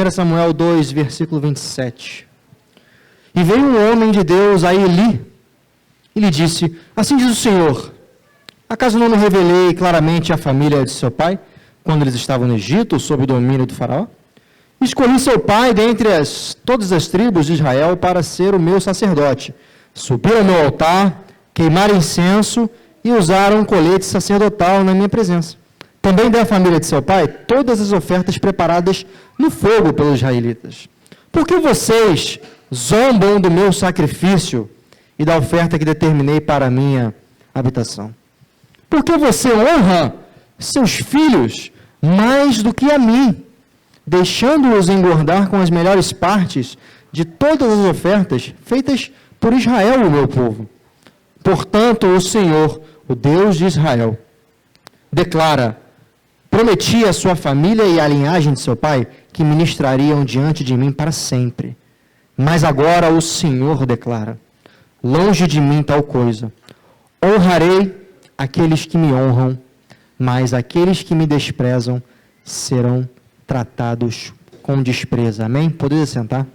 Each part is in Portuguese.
1 Samuel 2, versículo 27. E veio um homem de Deus a Eli, e lhe disse, assim diz o Senhor, acaso não me revelei claramente à família de seu pai, quando eles estavam no Egito, sob o domínio do faraó? Escolhi seu pai dentre todas as tribos de Israel para ser o meu sacerdote. Subiram ao meu altar, queimaram incenso e usaram um colete sacerdotal na minha presença. Também dei à família de seu pai todas as ofertas preparadas no fogo pelos israelitas. Por que vocês zombam do meu sacrifício e da oferta que determinei para a minha habitação? Por que você honra seus filhos mais do que a mim, deixando-os engordar com as melhores partes de todas as ofertas feitas por Israel, o meu povo? Portanto, o Senhor, o Deus de Israel, declara, prometi à sua família e à linhagem de seu pai que ministrariam diante de mim para sempre. Mas agora o Senhor declara, longe de mim tal coisa. Honrarei aqueles que me honram, mas aqueles que me desprezam serão tratados com desprezo. Amém? Poderia sentar?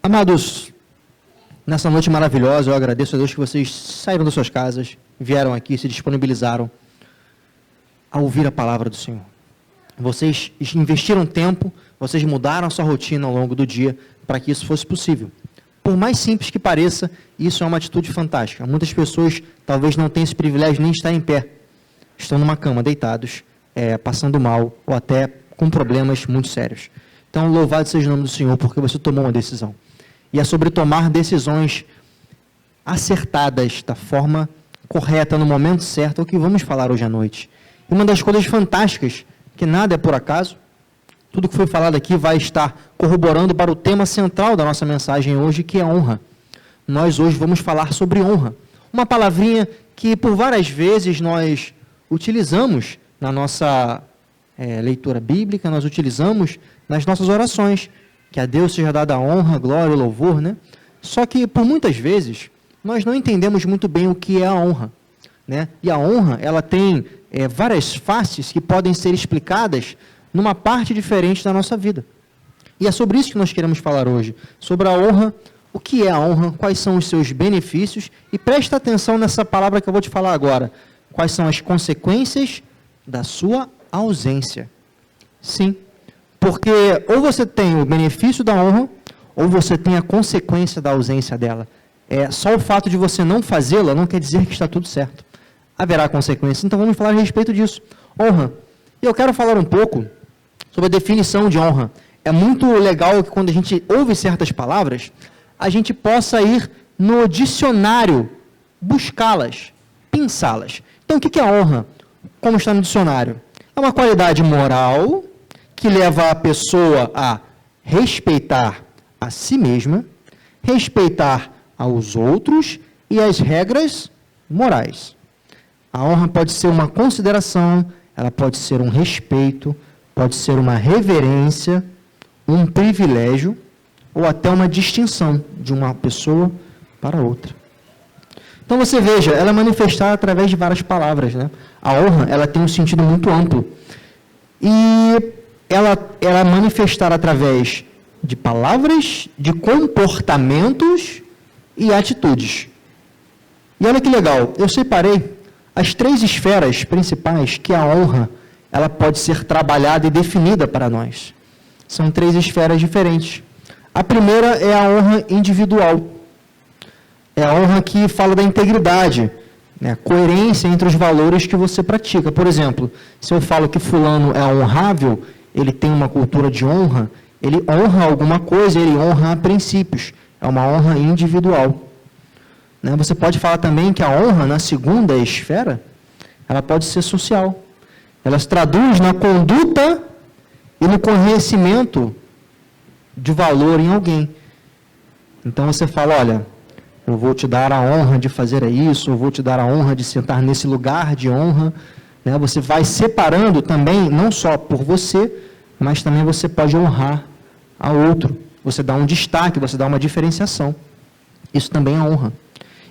Amados, nessa noite maravilhosa, eu agradeço a Deus que vocês saíram das suas casas, vieram aqui, se disponibilizaram a ouvir a palavra do Senhor. Vocês investiram tempo, vocês mudaram a sua rotina ao longo do dia para que isso fosse possível. Por mais simples que pareça, isso é uma atitude fantástica. Muitas pessoas talvez não tenham esse privilégio nem de estar em pé. Estão numa cama, deitados, passando mal ou até com problemas muito sérios. Então, louvado seja o nome do Senhor, porque você tomou uma decisão. E é sobre tomar decisões acertadas, da forma correta, no momento certo, é o que vamos falar hoje à noite. E uma das coisas fantásticas, que nada é por acaso, tudo que foi falado aqui vai estar corroborando para o tema central da nossa mensagem hoje, que é honra. Nós hoje vamos falar sobre honra. Uma palavrinha que por várias vezes nós utilizamos na nossa leitura bíblica, nós utilizamos nas nossas orações, que a Deus seja dada a honra, glória e louvor, né? Só que, por muitas vezes, nós não entendemos muito bem o que é a honra, né? E a honra, ela tem várias faces que podem ser explicadas numa parte diferente da nossa vida. E é sobre isso que nós queremos falar hoje, sobre a honra, o que é a honra, quais são os seus benefícios, e presta atenção nessa palavra que eu vou te falar agora, quais são as consequências da sua ausência. Sim, porque ou você tem o benefício da honra, ou você tem a consequência da ausência dela. Só o fato de você não fazê-la não quer dizer que está tudo certo. Haverá consequências. Então vamos falar a respeito disso. Honra. E eu quero falar um pouco sobre a definição de honra. É muito legal que quando a gente ouve certas palavras, a gente possa ir no dicionário, buscá-las, pensá-las. Então o que é honra? Como está no dicionário? É uma qualidade moral que leva a pessoa a respeitar a si mesma, respeitar aos outros e as regras morais. A honra pode ser uma consideração, ela pode ser um respeito, pode ser uma reverência, um privilégio ou até uma distinção de uma pessoa para outra. Então você veja, ela é manifestada através de várias palavras, né? A honra, ela tem um sentido muito amplo. E ela é manifestada através de palavras, de comportamentos e atitudes. E olha que legal, eu separei as 3 esferas principais que a honra ela pode ser trabalhada e definida para nós. São 3 esferas diferentes. A primeira é a honra individual. É a honra que fala da integridade, né? Coerência entre os valores que você pratica. Por exemplo, se eu falo que fulano é honrável, ele tem uma cultura de honra, ele honra alguma coisa, ele honra princípios. É uma honra individual. Né? Você pode falar também que a honra, na segunda esfera, ela pode ser social. Ela se traduz na conduta e no conhecimento de valor em alguém. Então você fala, olha, eu vou te dar a honra de fazer isso, eu vou te dar a honra de sentar nesse lugar de honra. Né? Você vai separando também, não só por você, mas também você pode honrar a outro. Você dá um destaque, você dá uma diferenciação. Isso também é honra.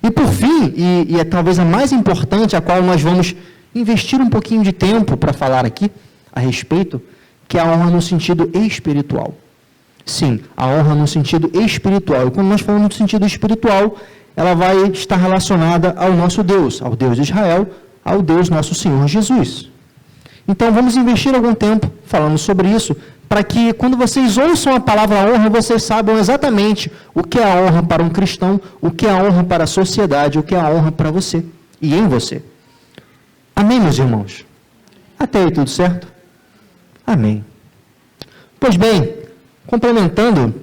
E por fim, e é talvez a mais importante, a qual nós vamos investir um pouquinho de tempo para falar aqui a respeito, que é a honra no sentido espiritual. Sim, a honra no sentido espiritual. E quando nós falamos no sentido espiritual, ela vai estar relacionada ao nosso Deus, ao Deus de Israel, ao Deus nosso Senhor Jesus. Então, vamos investir algum tempo falando sobre isso, para que quando vocês ouçam a palavra honra, vocês saibam exatamente o que é a honra para um cristão, o que é a honra para a sociedade, o que é a honra para você e em você. Amém, meus irmãos? Até aí tudo certo? Amém. Pois bem, complementando,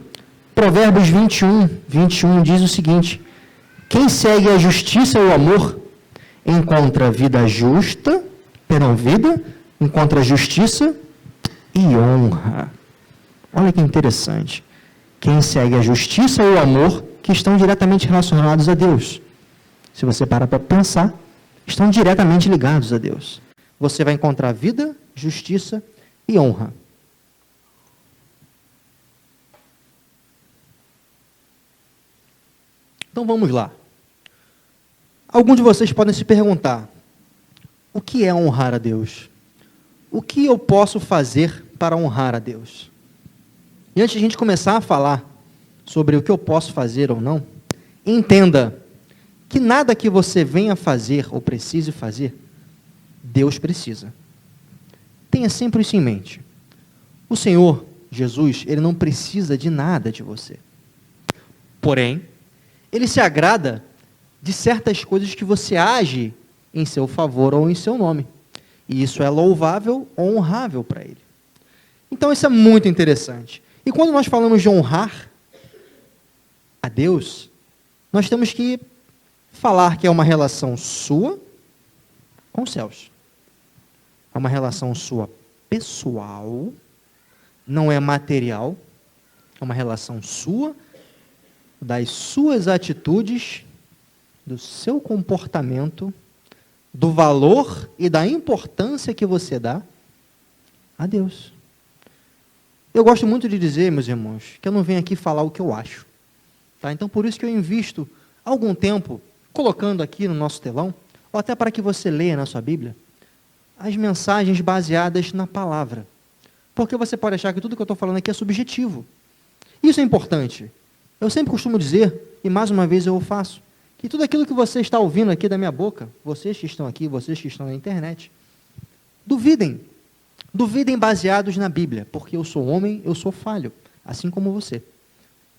Provérbios 21 diz o seguinte: quem segue a justiça e o amor encontra vida justa, encontra justiça e honra. Olha que interessante. Quem segue a justiça e o amor, que estão diretamente relacionados a Deus. Se você parar para pensar, estão diretamente ligados a Deus. Você vai encontrar vida, justiça e honra. Então vamos lá. Alguns de vocês podem se perguntar: o que é honrar a Deus? O que eu posso fazer para honrar a Deus? E antes de a gente começar a falar sobre o que eu posso fazer ou não, entenda que nada que você venha fazer ou precise fazer, Deus precisa. Tenha sempre isso em mente. O Senhor, Jesus, Ele não precisa de nada de você. Porém, Ele se agrada de certas coisas que você age em seu favor ou em seu nome. E isso é louvável ou honrável para Ele. Então, isso é muito interessante. E quando nós falamos de honrar a Deus, nós temos que falar que é uma relação sua com os céus. É uma relação sua pessoal, não é material, é uma relação sua, das suas atitudes, do seu comportamento, do valor e da importância que você dá a Deus. Eu gosto muito de dizer, meus irmãos, que eu não venho aqui falar o que eu acho. Tá? Então, por isso que eu invisto algum tempo colocando aqui no nosso telão, ou até para que você leia na sua Bíblia, as mensagens baseadas na palavra. Porque você pode achar que tudo que eu estou falando aqui é subjetivo. Isso é importante. Eu sempre costumo dizer, e mais uma vez eu o faço, que tudo aquilo que você está ouvindo aqui da minha boca, vocês que estão aqui, vocês que estão na internet, duvidem. Duvidem baseados na Bíblia, porque eu sou homem, eu sou falho, assim como você.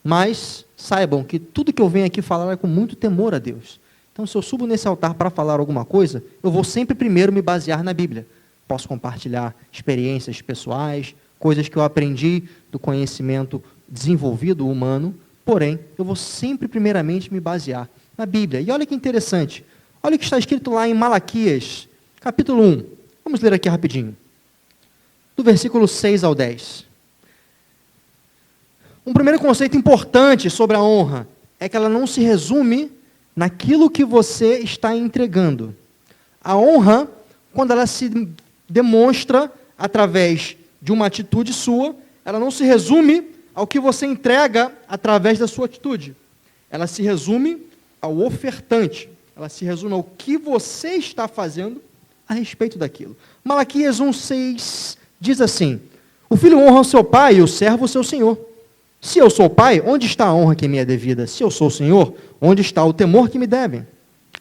Mas saibam que tudo que eu venho aqui falar é com muito temor a Deus. Então, se eu subo nesse altar para falar alguma coisa, eu vou sempre primeiro me basear na Bíblia. Posso compartilhar experiências pessoais, coisas que eu aprendi do conhecimento desenvolvido humano, porém, eu vou sempre primeiramente me basear na Bíblia. E olha que interessante, olha o que está escrito lá em Malaquias, capítulo 1. Vamos ler aqui rapidinho. Do versículo 6 ao 10. Um primeiro conceito importante sobre a honra é que ela não se resume naquilo que você está entregando. A honra, quando ela se demonstra através de uma atitude sua, ela não se resume ao que você entrega através da sua atitude. Ela se resume ao ofertante. Ela se resume ao que você está fazendo a respeito daquilo. Malaquias 1,6 diz assim: o filho honra o seu pai e o servo o seu senhor. Se eu sou pai, onde está a honra que me é devida? Se eu sou o Senhor, onde está o temor que me devem?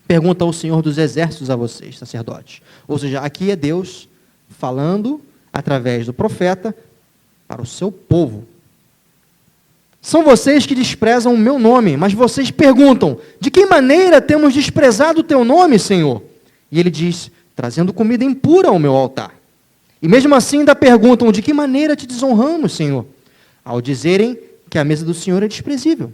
Pergunta o Senhor dos exércitos a vocês, sacerdotes. Ou seja, aqui é Deus falando através do profeta para o seu povo. São vocês que desprezam o meu nome, mas vocês perguntam: de que maneira temos desprezado o teu nome, Senhor? E ele diz: trazendo comida impura ao meu altar. E mesmo assim ainda perguntam: de que maneira te desonramos, Senhor? Ao dizerem que a mesa do Senhor é desprezível.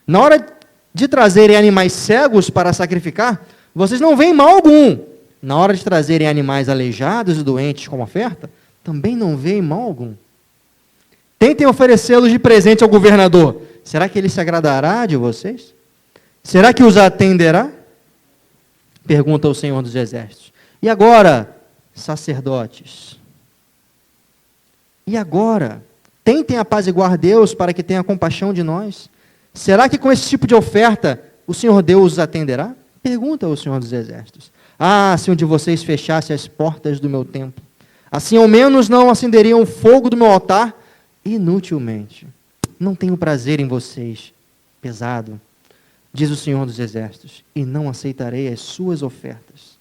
Na hora de trazerem animais cegos para sacrificar, vocês não veem mal algum. Na hora de trazerem animais aleijados e doentes como oferta, também não veem mal algum. Tentem oferecê-los de presente ao governador. Será que ele se agradará de vocês? Será que os atenderá? Pergunta o Senhor dos Exércitos. E agora, sacerdotes? E agora, tentem apaziguar Deus para que tenha compaixão de nós. Será que com esse tipo de oferta o Senhor Deus os atenderá? Pergunta ao Senhor dos Exércitos. Ah, se um de vocês fechasse as portas do meu templo, assim ao menos não acenderiam o fogo do meu altar inutilmente. Não tenho prazer em vocês, pesado, diz o Senhor dos Exércitos, e não aceitarei as suas ofertas.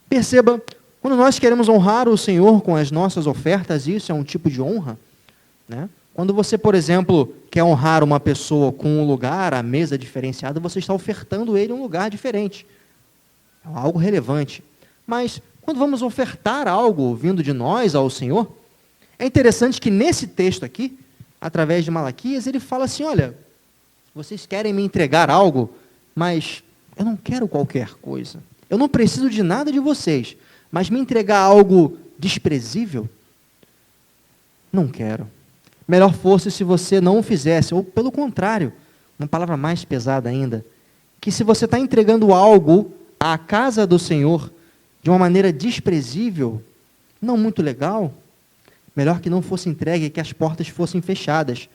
Perceba, quando nós queremos honrar o Senhor com as nossas ofertas, isso é um tipo de honra, né? Quando você, por exemplo, quer honrar uma pessoa com um lugar, a mesa diferenciada, você está ofertando ele um lugar diferente. É algo relevante. Mas, quando vamos ofertar algo vindo de nós ao Senhor, é interessante que nesse texto aqui, através de Malaquias, ele fala assim, olha, vocês querem me entregar algo, mas eu não quero qualquer coisa. Eu não preciso de nada de vocês, mas me entregar algo desprezível, não quero. Melhor fosse se você não o fizesse, ou pelo contrário, uma palavra mais pesada ainda, que se você está entregando algo à casa do Senhor de uma maneira desprezível, não muito legal, melhor que não fosse entregue e que as portas fossem fechadas.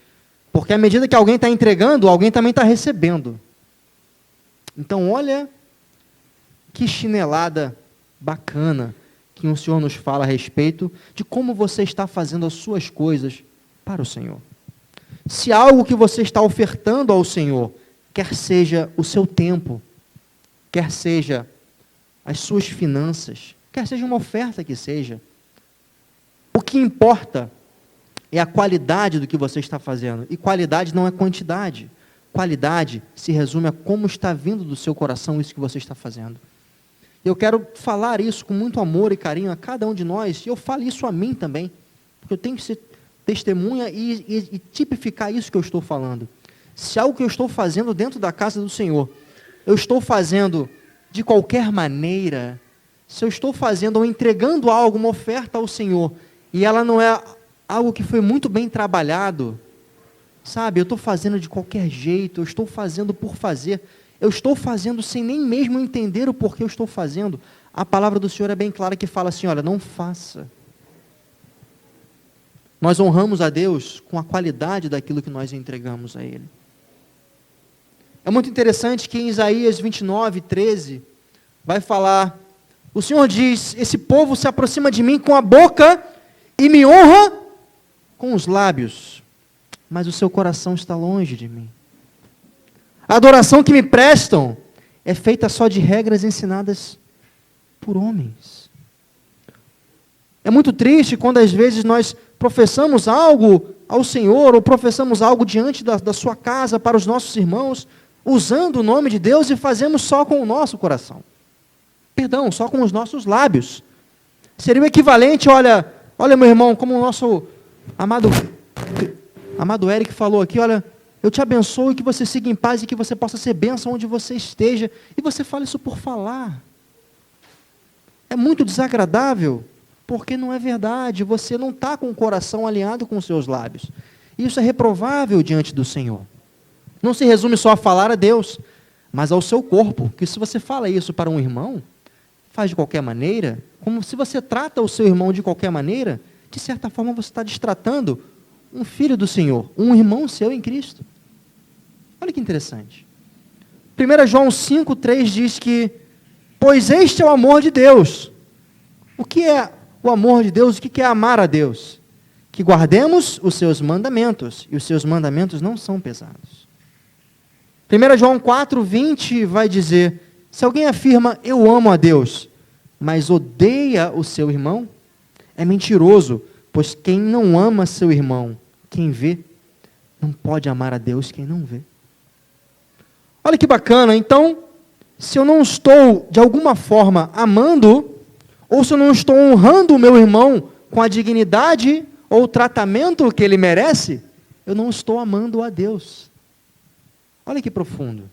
Porque à medida que alguém está entregando, alguém também está recebendo. Então, olha que chinelada bacana que o Senhor nos fala a respeito de como você está fazendo as suas coisas para o Senhor. Se algo que você está ofertando ao Senhor, quer seja o seu tempo, quer seja as suas finanças, quer seja uma oferta que seja, o que importa é a qualidade do que você está fazendo. E qualidade não é quantidade. Qualidade se resume a como está vindo do seu coração isso que você está fazendo. Eu quero falar isso com muito amor e carinho a cada um de nós, e eu falo isso a mim também, porque eu tenho que ser testemunha e tipificar isso que eu estou falando. Se algo que eu estou fazendo dentro da casa do Senhor, eu estou fazendo de qualquer maneira, se eu estou fazendo ou entregando algo, uma oferta ao Senhor, e ela não é algo que foi muito bem trabalhado, sabe, eu estou fazendo de qualquer jeito, eu estou fazendo por fazer, eu estou fazendo sem nem mesmo entender o porquê eu estou fazendo, a palavra do Senhor é bem clara que fala assim, olha, não faça. Nós honramos a Deus com a qualidade daquilo que nós entregamos a Ele. É muito interessante que em Isaías 29, 13, vai falar, o Senhor diz, esse povo se aproxima de mim com a boca e me honra com os lábios, mas o seu coração está longe de mim. A adoração que me prestam é feita só de regras ensinadas por homens. É muito triste quando às vezes nós professamos algo ao Senhor, ou professamos algo diante da sua casa para os nossos irmãos, usando o nome de Deus e fazemos só com o nosso coração. Perdão, só com os nossos lábios. Seria o equivalente, olha meu irmão, como o nosso amado Eric falou aqui, olha, eu te abençoo e que você siga em paz e que você possa ser bênção onde você esteja. E você fala isso por falar. É muito desagradável, porque não é verdade, você não está com o coração alinhado com os seus lábios. Isso é reprovável diante do Senhor. Não se resume só a falar a Deus, mas ao seu corpo, que se você fala isso para um irmão, faz de qualquer maneira, como se você trata o seu irmão de qualquer maneira, de certa forma você está destratando um filho do Senhor, um irmão seu em Cristo. Olha que interessante. 1 João 5,3 diz que, pois este é o amor de Deus. O que é o amor de Deus? O que é amar a Deus? Que guardemos os seus mandamentos, e os seus mandamentos não são pesados. 1 João 4,20 vai dizer, se alguém afirma, eu amo a Deus, mas odeia o seu irmão, é mentiroso, pois quem não ama seu irmão, quem vê, não pode amar a Deus quem não vê. Olha que bacana, então, se eu não estou, de alguma forma, amando, ou se eu não estou honrando o meu irmão com a dignidade ou o tratamento que ele merece, eu não estou amando a Deus. Olha que profundo.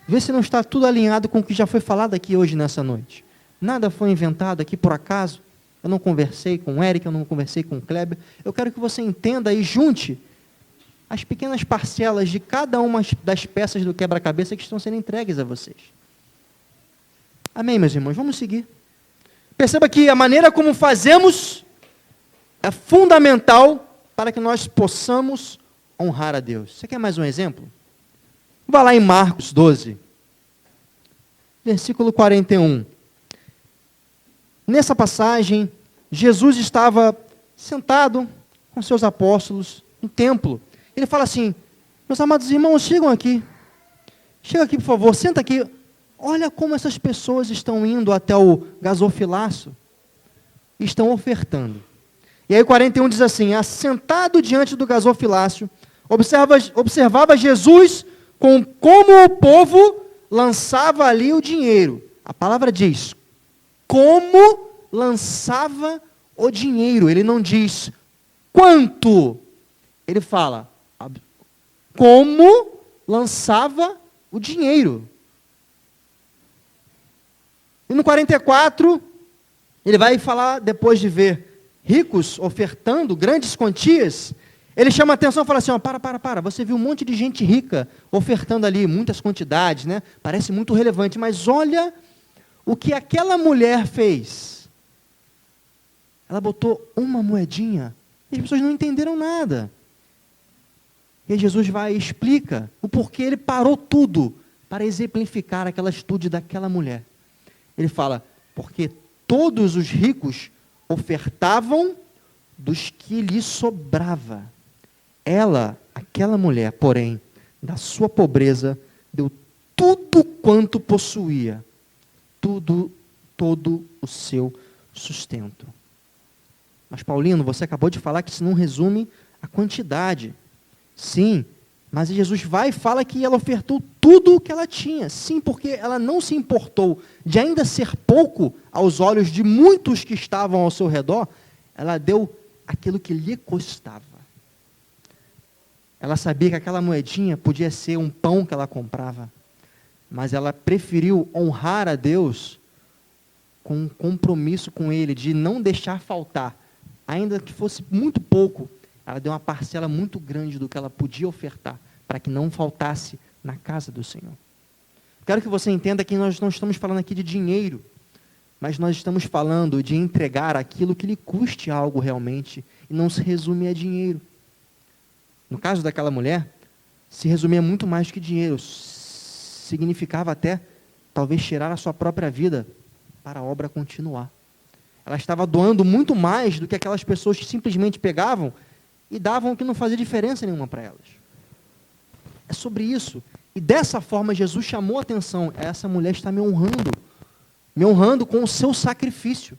Vê se não está tudo alinhado com o que já foi falado aqui hoje nessa noite. Nada foi inventado aqui por acaso. Eu não conversei com o Eric, eu não conversei com o Kleber. Eu quero que você entenda e junte as pequenas parcelas de cada uma das peças do quebra-cabeça que estão sendo entregues a vocês. Amém, meus irmãos? Vamos seguir. Perceba que a maneira como fazemos é fundamental para que nós possamos honrar a Deus. Você quer mais um exemplo? Vá lá em Marcos 12, versículo 41. Nessa passagem, Jesus estava sentado com seus apóstolos no templo. Ele fala assim: meus amados irmãos, chegam aqui. Chega aqui, por favor, senta aqui. Olha como essas pessoas estão indo até o gasofilaço. Estão ofertando. E aí o 41 diz assim: assentado diante do gasofilácio, observava Jesus como o povo lançava ali o dinheiro. A palavra diz, como lançava o dinheiro. Ele não diz quanto. Ele fala, como lançava o dinheiro. E no 44, ele vai falar, depois de ver ricos ofertando grandes quantias, ele chama a atenção e fala assim, ó, para, você viu um monte de gente rica ofertando ali, muitas quantidades, né? Parece muito relevante, mas olha o que aquela mulher fez. Ela botou uma moedinha, e as pessoas não entenderam nada. E aí Jesus vai e explica o porquê ele parou tudo para exemplificar aquela atitude daquela mulher. Ele fala, porque todos os ricos ofertavam dos que lhe sobrava. Ela, aquela mulher, porém, da sua pobreza, deu tudo quanto possuía, todo o seu sustento. Mas Paulino, você acabou de falar que isso não resume a quantidade. Sim, mas Jesus vai e fala que ela ofertou tudo o que ela tinha. Sim, porque ela não se importou de ainda ser pouco aos olhos de muitos que estavam ao seu redor, ela deu aquilo que lhe custava. Ela sabia que aquela moedinha podia ser um pão que ela comprava, mas ela preferiu honrar a Deus com um compromisso com Ele, de não deixar faltar, ainda que fosse muito pouco. Ela deu uma parcela muito grande do que ela podia ofertar, para que não faltasse na casa do Senhor. Quero que você entenda que nós não estamos falando aqui de dinheiro, mas nós estamos falando de entregar aquilo que lhe custe algo realmente, e não se resume a dinheiro. No caso daquela mulher, se resumia muito mais que dinheiro, significava até, talvez, tirar a sua própria vida para a obra continuar. Ela estava doando muito mais do que aquelas pessoas que simplesmente pegavam e davam o que não fazia diferença nenhuma para elas. É sobre isso. E dessa forma Jesus chamou a atenção. Essa mulher está me honrando com o seu sacrifício,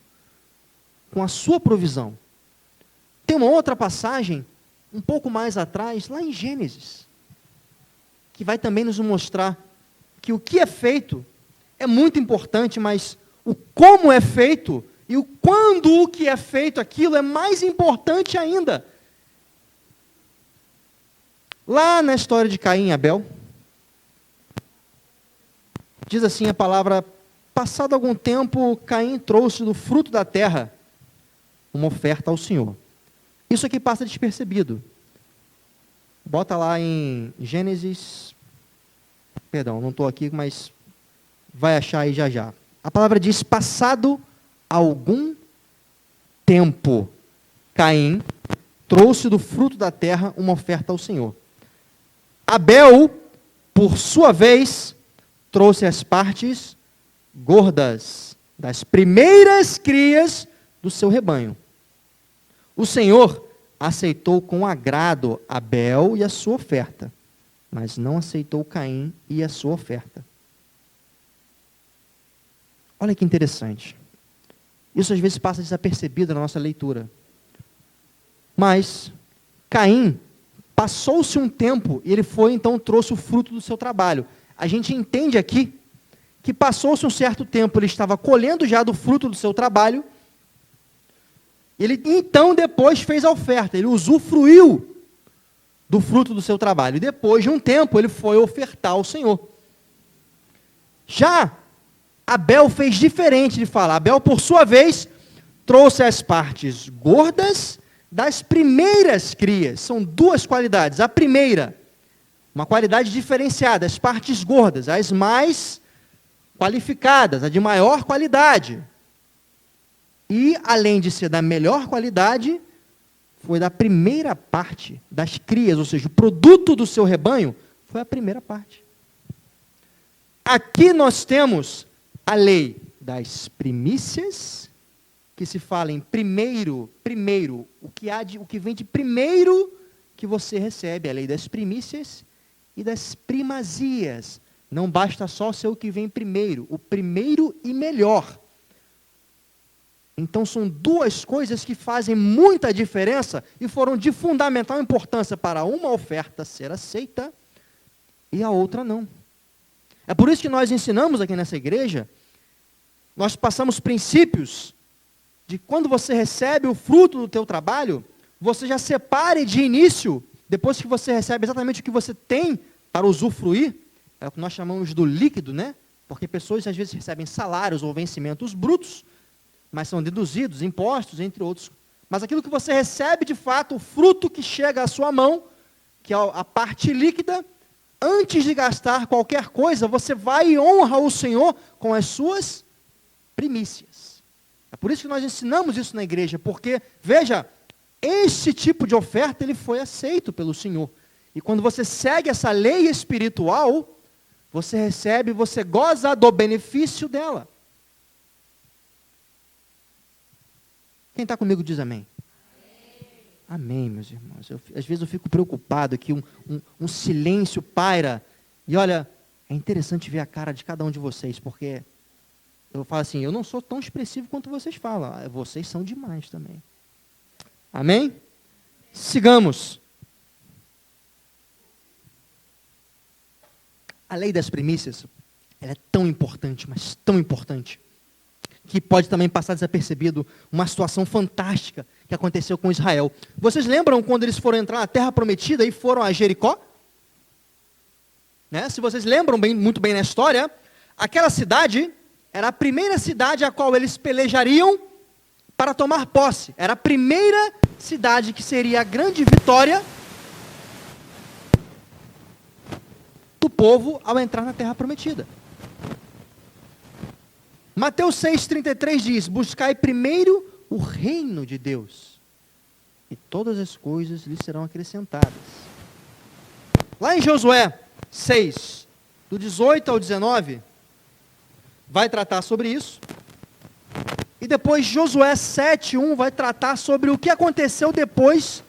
com a sua provisão. Tem uma outra passagem, um pouco mais atrás, lá em Gênesis, que vai também nos mostrar que o que é feito é muito importante, mas o como é feito e o quando o que é feito, aquilo é mais importante ainda. Lá na história de Caim e Abel, diz assim a palavra, passado algum tempo, Caim trouxe do fruto da terra uma oferta ao Senhor. Isso aqui passa despercebido. Bota lá em Gênesis, perdão, não estou aqui, mas vai achar aí já já. A palavra diz, passado algum tempo, Caim trouxe do fruto da terra uma oferta ao Senhor. Abel, por sua vez, trouxe as partes gordas das primeiras crias do seu rebanho. O Senhor aceitou com agrado Abel e a sua oferta, mas não aceitou Caim e a sua oferta. Olha que interessante. Isso às vezes passa desapercebido na nossa leitura. Mas Caim passou-se um tempo e ele foi, então, trouxe o fruto do seu trabalho. A gente entende aqui que passou-se um certo tempo, ele estava colhendo já do fruto do seu trabalho, ele então depois fez a oferta, ele usufruiu do fruto do seu trabalho. E depois de um tempo, ele foi ofertar ao Senhor. Já Abel fez diferente de falar. Abel, por sua vez, trouxe as partes gordas das primeiras crias. São duas qualidades. A primeira, uma qualidade diferenciada, as partes gordas, as mais qualificadas, a de maior qualidade. E, além de ser da melhor qualidade, foi da primeira parte das crias, ou seja, o produto do seu rebanho, foi a primeira parte. Aqui nós temos a lei das primícias, que se fala em primeiro, o que vem de primeiro que você recebe, a lei das primícias e das primazias. Não basta só ser o que vem primeiro, o primeiro e melhor. Então são duas coisas que fazem muita diferença e foram de fundamental importância para uma oferta ser aceita e a outra não. É por isso que nós ensinamos aqui nessa igreja, nós passamos princípios de quando você recebe o fruto do teu trabalho, você já separe de início, depois que você recebe exatamente o que você tem para usufruir, é o que nós chamamos do líquido, né? Porque pessoas às vezes recebem salários ou vencimentos brutos, mas são deduzidos, impostos, entre outros. Mas aquilo que você recebe de fato, o fruto que chega à sua mão, que é a parte líquida, antes de gastar qualquer coisa, você vai e honra o Senhor com as suas primícias. É por isso que nós ensinamos isso na igreja, porque, veja, este tipo de oferta, ele foi aceito pelo Senhor. E quando você segue essa lei espiritual, você recebe, você goza do benefício dela. Quem está comigo diz amém. Amém, meus irmãos. Às vezes eu fico preocupado que um silêncio paira. E olha, é interessante ver a cara de cada um de vocês, porque eu falo assim, eu não sou tão expressivo quanto vocês falam. Vocês são demais também. Amém? Sigamos. A lei das primícias, ela é tão importante, mas tão importante, que pode também passar desapercebido uma situação fantástica que aconteceu com Israel. Vocês lembram quando eles foram entrar na Terra Prometida e foram a Jericó? Né? Se vocês lembram muito bem na história, aquela cidade era a primeira cidade a qual eles pelejariam para tomar posse. Era a primeira cidade que seria a grande vitória do povo ao entrar na Terra Prometida. Mateus 6,33 diz, buscai primeiro o reino de Deus, e todas as coisas lhe serão acrescentadas. Lá em Josué 6, do 18 ao 19, vai tratar sobre isso. E depois Josué 7,1 vai tratar sobre o que aconteceu depois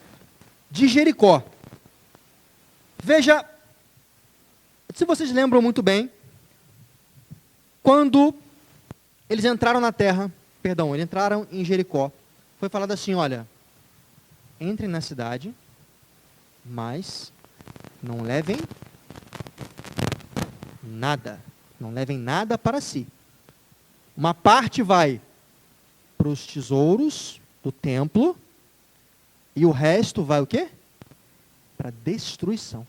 de Jericó. Veja, se vocês lembram muito bem, quando eles entraram na terra, eles entraram em Jericó, foi falado assim, olha, entrem na cidade, mas não levem nada para si. Uma parte vai para os tesouros do templo, e o resto vai o quê? Para destruição.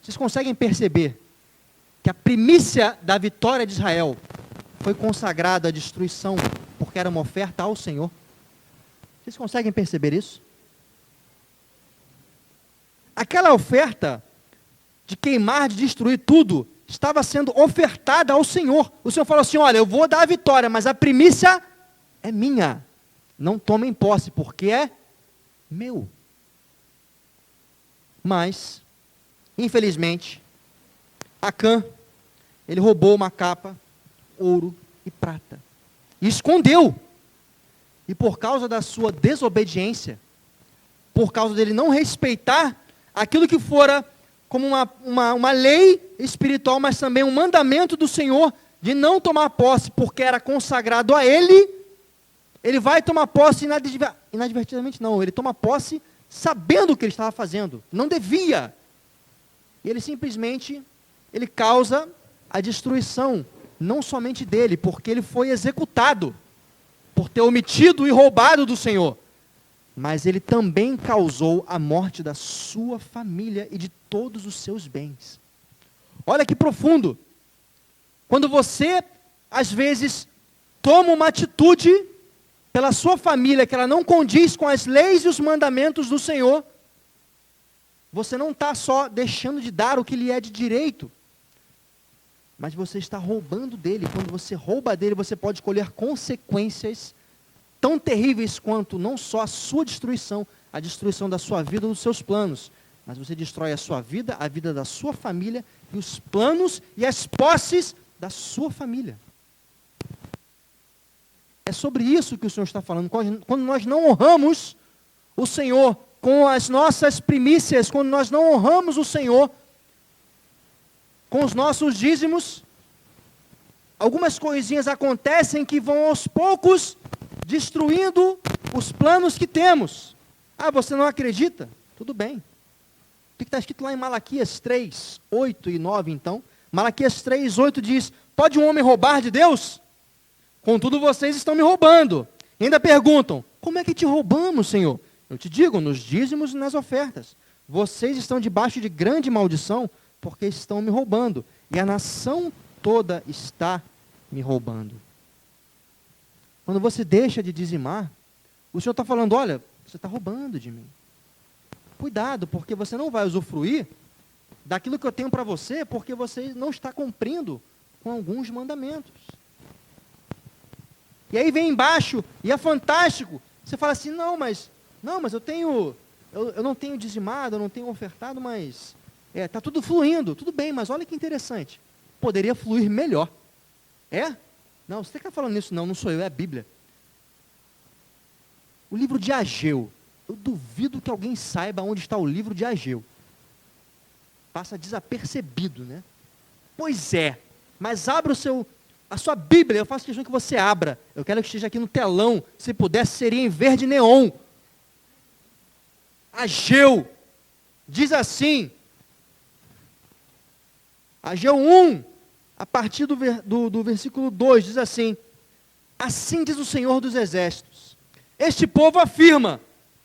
Vocês conseguem perceber que a primícia da vitória de Israel foi consagrada à destruição, porque era uma oferta ao Senhor? Vocês conseguem perceber isso? Aquela oferta de queimar, de destruir tudo, estava sendo ofertada ao Senhor. O Senhor falou assim, olha, eu vou dar a vitória, mas a primícia é minha. Não tomem posse, porque é meu. Mas, infelizmente, Acã, ele roubou uma capa, ouro e prata, e escondeu. E por causa da sua desobediência, por causa dele não respeitar aquilo que fora como uma lei espiritual, mas também um mandamento do Senhor, de não tomar posse, porque era consagrado a ele, ele vai tomar posse inadvertidamente não, ele toma posse sabendo o que ele estava fazendo, não devia. E ele simplesmente, ele causa a destruição, não somente dele, porque ele foi executado por ter omitido e roubado do Senhor, mas ele também causou a morte da sua família e de todos os seus bens. Olha que profundo. Quando você, às vezes, toma uma atitude pela sua família que ela não condiz com as leis e os mandamentos do Senhor, você não está só deixando de dar o que lhe é de direito, mas você está roubando dele. Quando você rouba dele, você pode colher consequências tão terríveis quanto não só a sua destruição, a destruição da sua vida ou dos seus planos, mas você destrói a sua vida, a vida da sua família e os planos e as posses da sua família. É sobre isso que o Senhor está falando. Quando nós não honramos o Senhor com as nossas primícias, quando nós não honramos o Senhor com os nossos dízimos, algumas coisinhas acontecem que vão aos poucos destruindo os planos que temos. Ah, você não acredita? Tudo bem. O que está escrito lá em Malaquias 3, 8 e 9, então? Malaquias 3, 8 diz: pode um homem roubar de Deus? Contudo, vocês estão me roubando. E ainda perguntam: como é que te roubamos, Senhor? Eu te digo, nos dízimos e nas ofertas. Vocês estão debaixo de grande maldição, porque estão me roubando. E a nação toda está me roubando. Quando você deixa de dizimar, o Senhor está falando: olha, você está roubando de mim. Cuidado, porque você não vai usufruir daquilo que eu tenho para você, porque você não está cumprindo com alguns mandamentos. E aí vem embaixo, e é fantástico. Você fala assim: não, mas eu não tenho dizimado, eu não tenho ofertado, mas está tudo fluindo. Tudo bem, mas olha que interessante. Poderia fluir melhor. É? Não, você está falando isso? Não sou eu, é a Bíblia. O livro de Ageu. Eu duvido que alguém saiba onde está o livro de Ageu. Passa desapercebido, né? Pois é, mas abra a sua Bíblia, eu faço questão que você abra. Eu quero que esteja aqui no telão. Se pudesse, seria em verde neon. Ageu diz assim, Ageu 1, a partir do versículo 2, diz assim: assim diz o Senhor dos Exércitos, este povo afirma,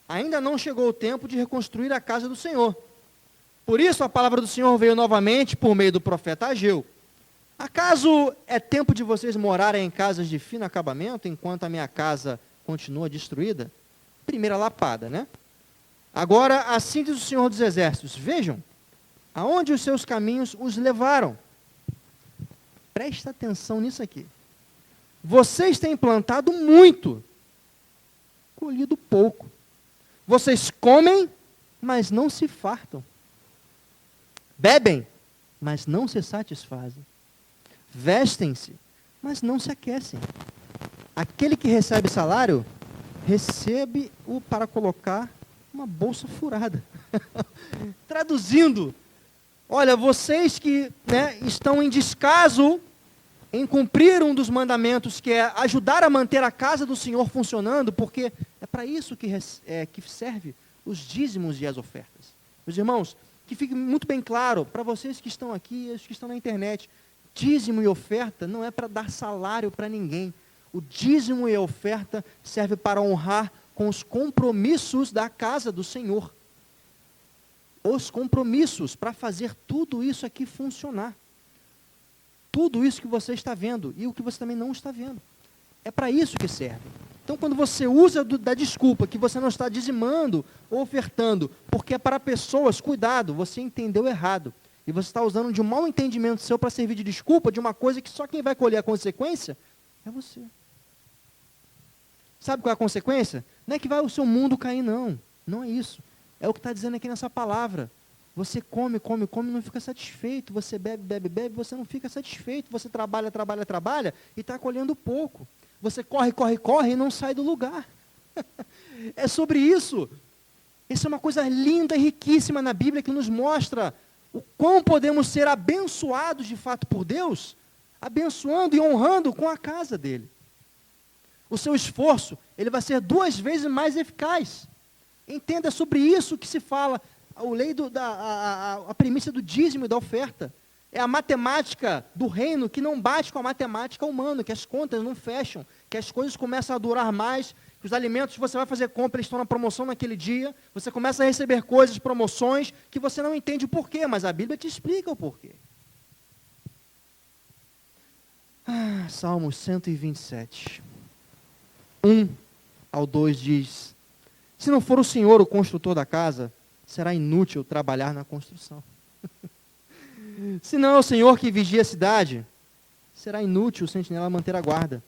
ainda não chegou o tempo de reconstruir a casa do Senhor. Por isso a palavra do Senhor veio novamente por meio do profeta Ageu. Acaso é tempo de vocês morarem em casas de fino acabamento, enquanto a minha casa continua destruída? Primeira lapada, né? Agora, assim diz o Senhor dos Exércitos: vejam, aonde os seus caminhos os levaram. Presta atenção nisso aqui. Vocês têm plantado muito, colhido pouco. Vocês comem, mas não se fartam. Bebem, mas não se satisfazem. Vestem-se, mas não se aquecem. Aquele que recebe salário, recebe-o para colocar uma bolsa furada. Traduzindo, olha, vocês que estão em descaso em cumprir um dos mandamentos, que é ajudar a manter a casa do Senhor funcionando, porque é para isso que serve os dízimos e as ofertas. Meus irmãos, que fique muito bem claro para vocês que estão aqui e os que estão na internet: dízimo e oferta não é para dar salário para ninguém. O dízimo e a oferta serve para honrar com os compromissos da casa do Senhor. Os compromissos para fazer tudo isso aqui funcionar. Tudo isso que você está vendo e o que você também não está vendo. É para isso que serve. Então, quando você usa da desculpa que você não está dizimando ou ofertando, porque é para pessoas, cuidado, você entendeu errado. E você está usando de um mau entendimento seu para servir de desculpa de uma coisa que só quem vai colher a consequência é você. Sabe qual é a consequência? Não é que vai o seu mundo cair, não. Não é isso. É o que está dizendo aqui nessa palavra. Você come e não fica satisfeito. Você bebe, você não fica satisfeito. Você trabalha e está colhendo pouco. Você corre e não sai do lugar. É sobre isso. Isso é uma coisa linda e riquíssima na Bíblia que nos mostra o quão podemos ser abençoados de fato por Deus, abençoando e honrando com a casa dele. O seu esforço, ele vai ser 2 vezes mais eficaz. Entenda, sobre isso que se fala, a premissa do dízimo e da oferta. É a matemática do reino que não bate com a matemática humana, que as contas não fecham, que as coisas começam a durar mais, que os alimentos que você vai fazer compra estão na promoção naquele dia, você começa a receber coisas, promoções, que você não entende o porquê, mas a Bíblia te explica o porquê. Salmos 127. 1 ao 2 diz: se não for o Senhor o construtor da casa, será inútil trabalhar na construção. Se não é o Senhor que vigia a cidade, será inútil o sentinela manter a guarda.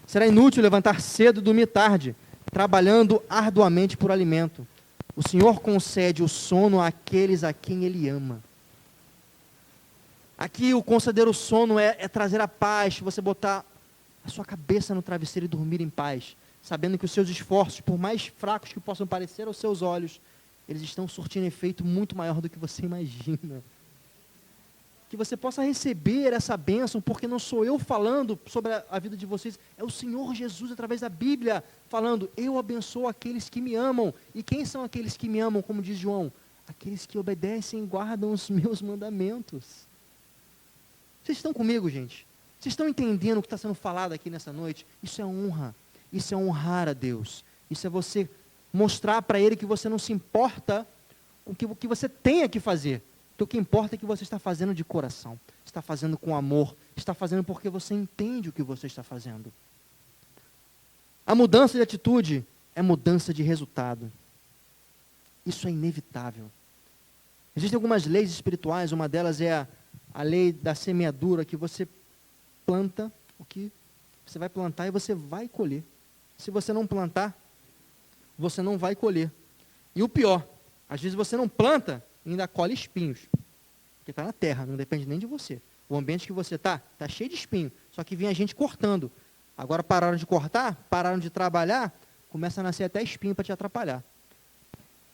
Será inútil levantar cedo e dormir tarde, trabalhando arduamente por alimento. O Senhor concede o sono àqueles a quem Ele ama. Aqui o conceder o sono é trazer a paz, você botar a sua cabeça no travesseiro e dormir em paz, sabendo que os seus esforços, por mais fracos que possam parecer aos seus olhos, eles estão surtindo efeito muito maior do que você imagina. Que você possa receber essa bênção, porque não sou eu falando sobre a vida de vocês, é o Senhor Jesus, através da Bíblia, falando, eu abençoo aqueles que me amam. E quem são aqueles que me amam, como diz João? Aqueles que obedecem e guardam os meus mandamentos. Vocês estão comigo, gente? Vocês estão entendendo o que está sendo falado aqui nessa noite? Isso é honra, isso é honrar a Deus. Isso é você mostrar para Ele que você não se importa com o que você tenha que fazer. Então, o que importa é que você está fazendo de coração, está fazendo com amor, está fazendo porque você entende o que você está fazendo. A mudança de atitude é mudança de resultado. Isso é inevitável. Existem algumas leis espirituais, uma delas é a lei da semeadura, que você planta o que você vai plantar e você vai colher. Se você não plantar, você não vai colher. E o pior, às vezes você não planta, ainda colhe espinhos, porque está na terra, não depende nem de você. O ambiente que você está cheio de espinho, só que vem a gente cortando. Agora pararam de cortar, pararam de trabalhar, começa a nascer até espinho para te atrapalhar.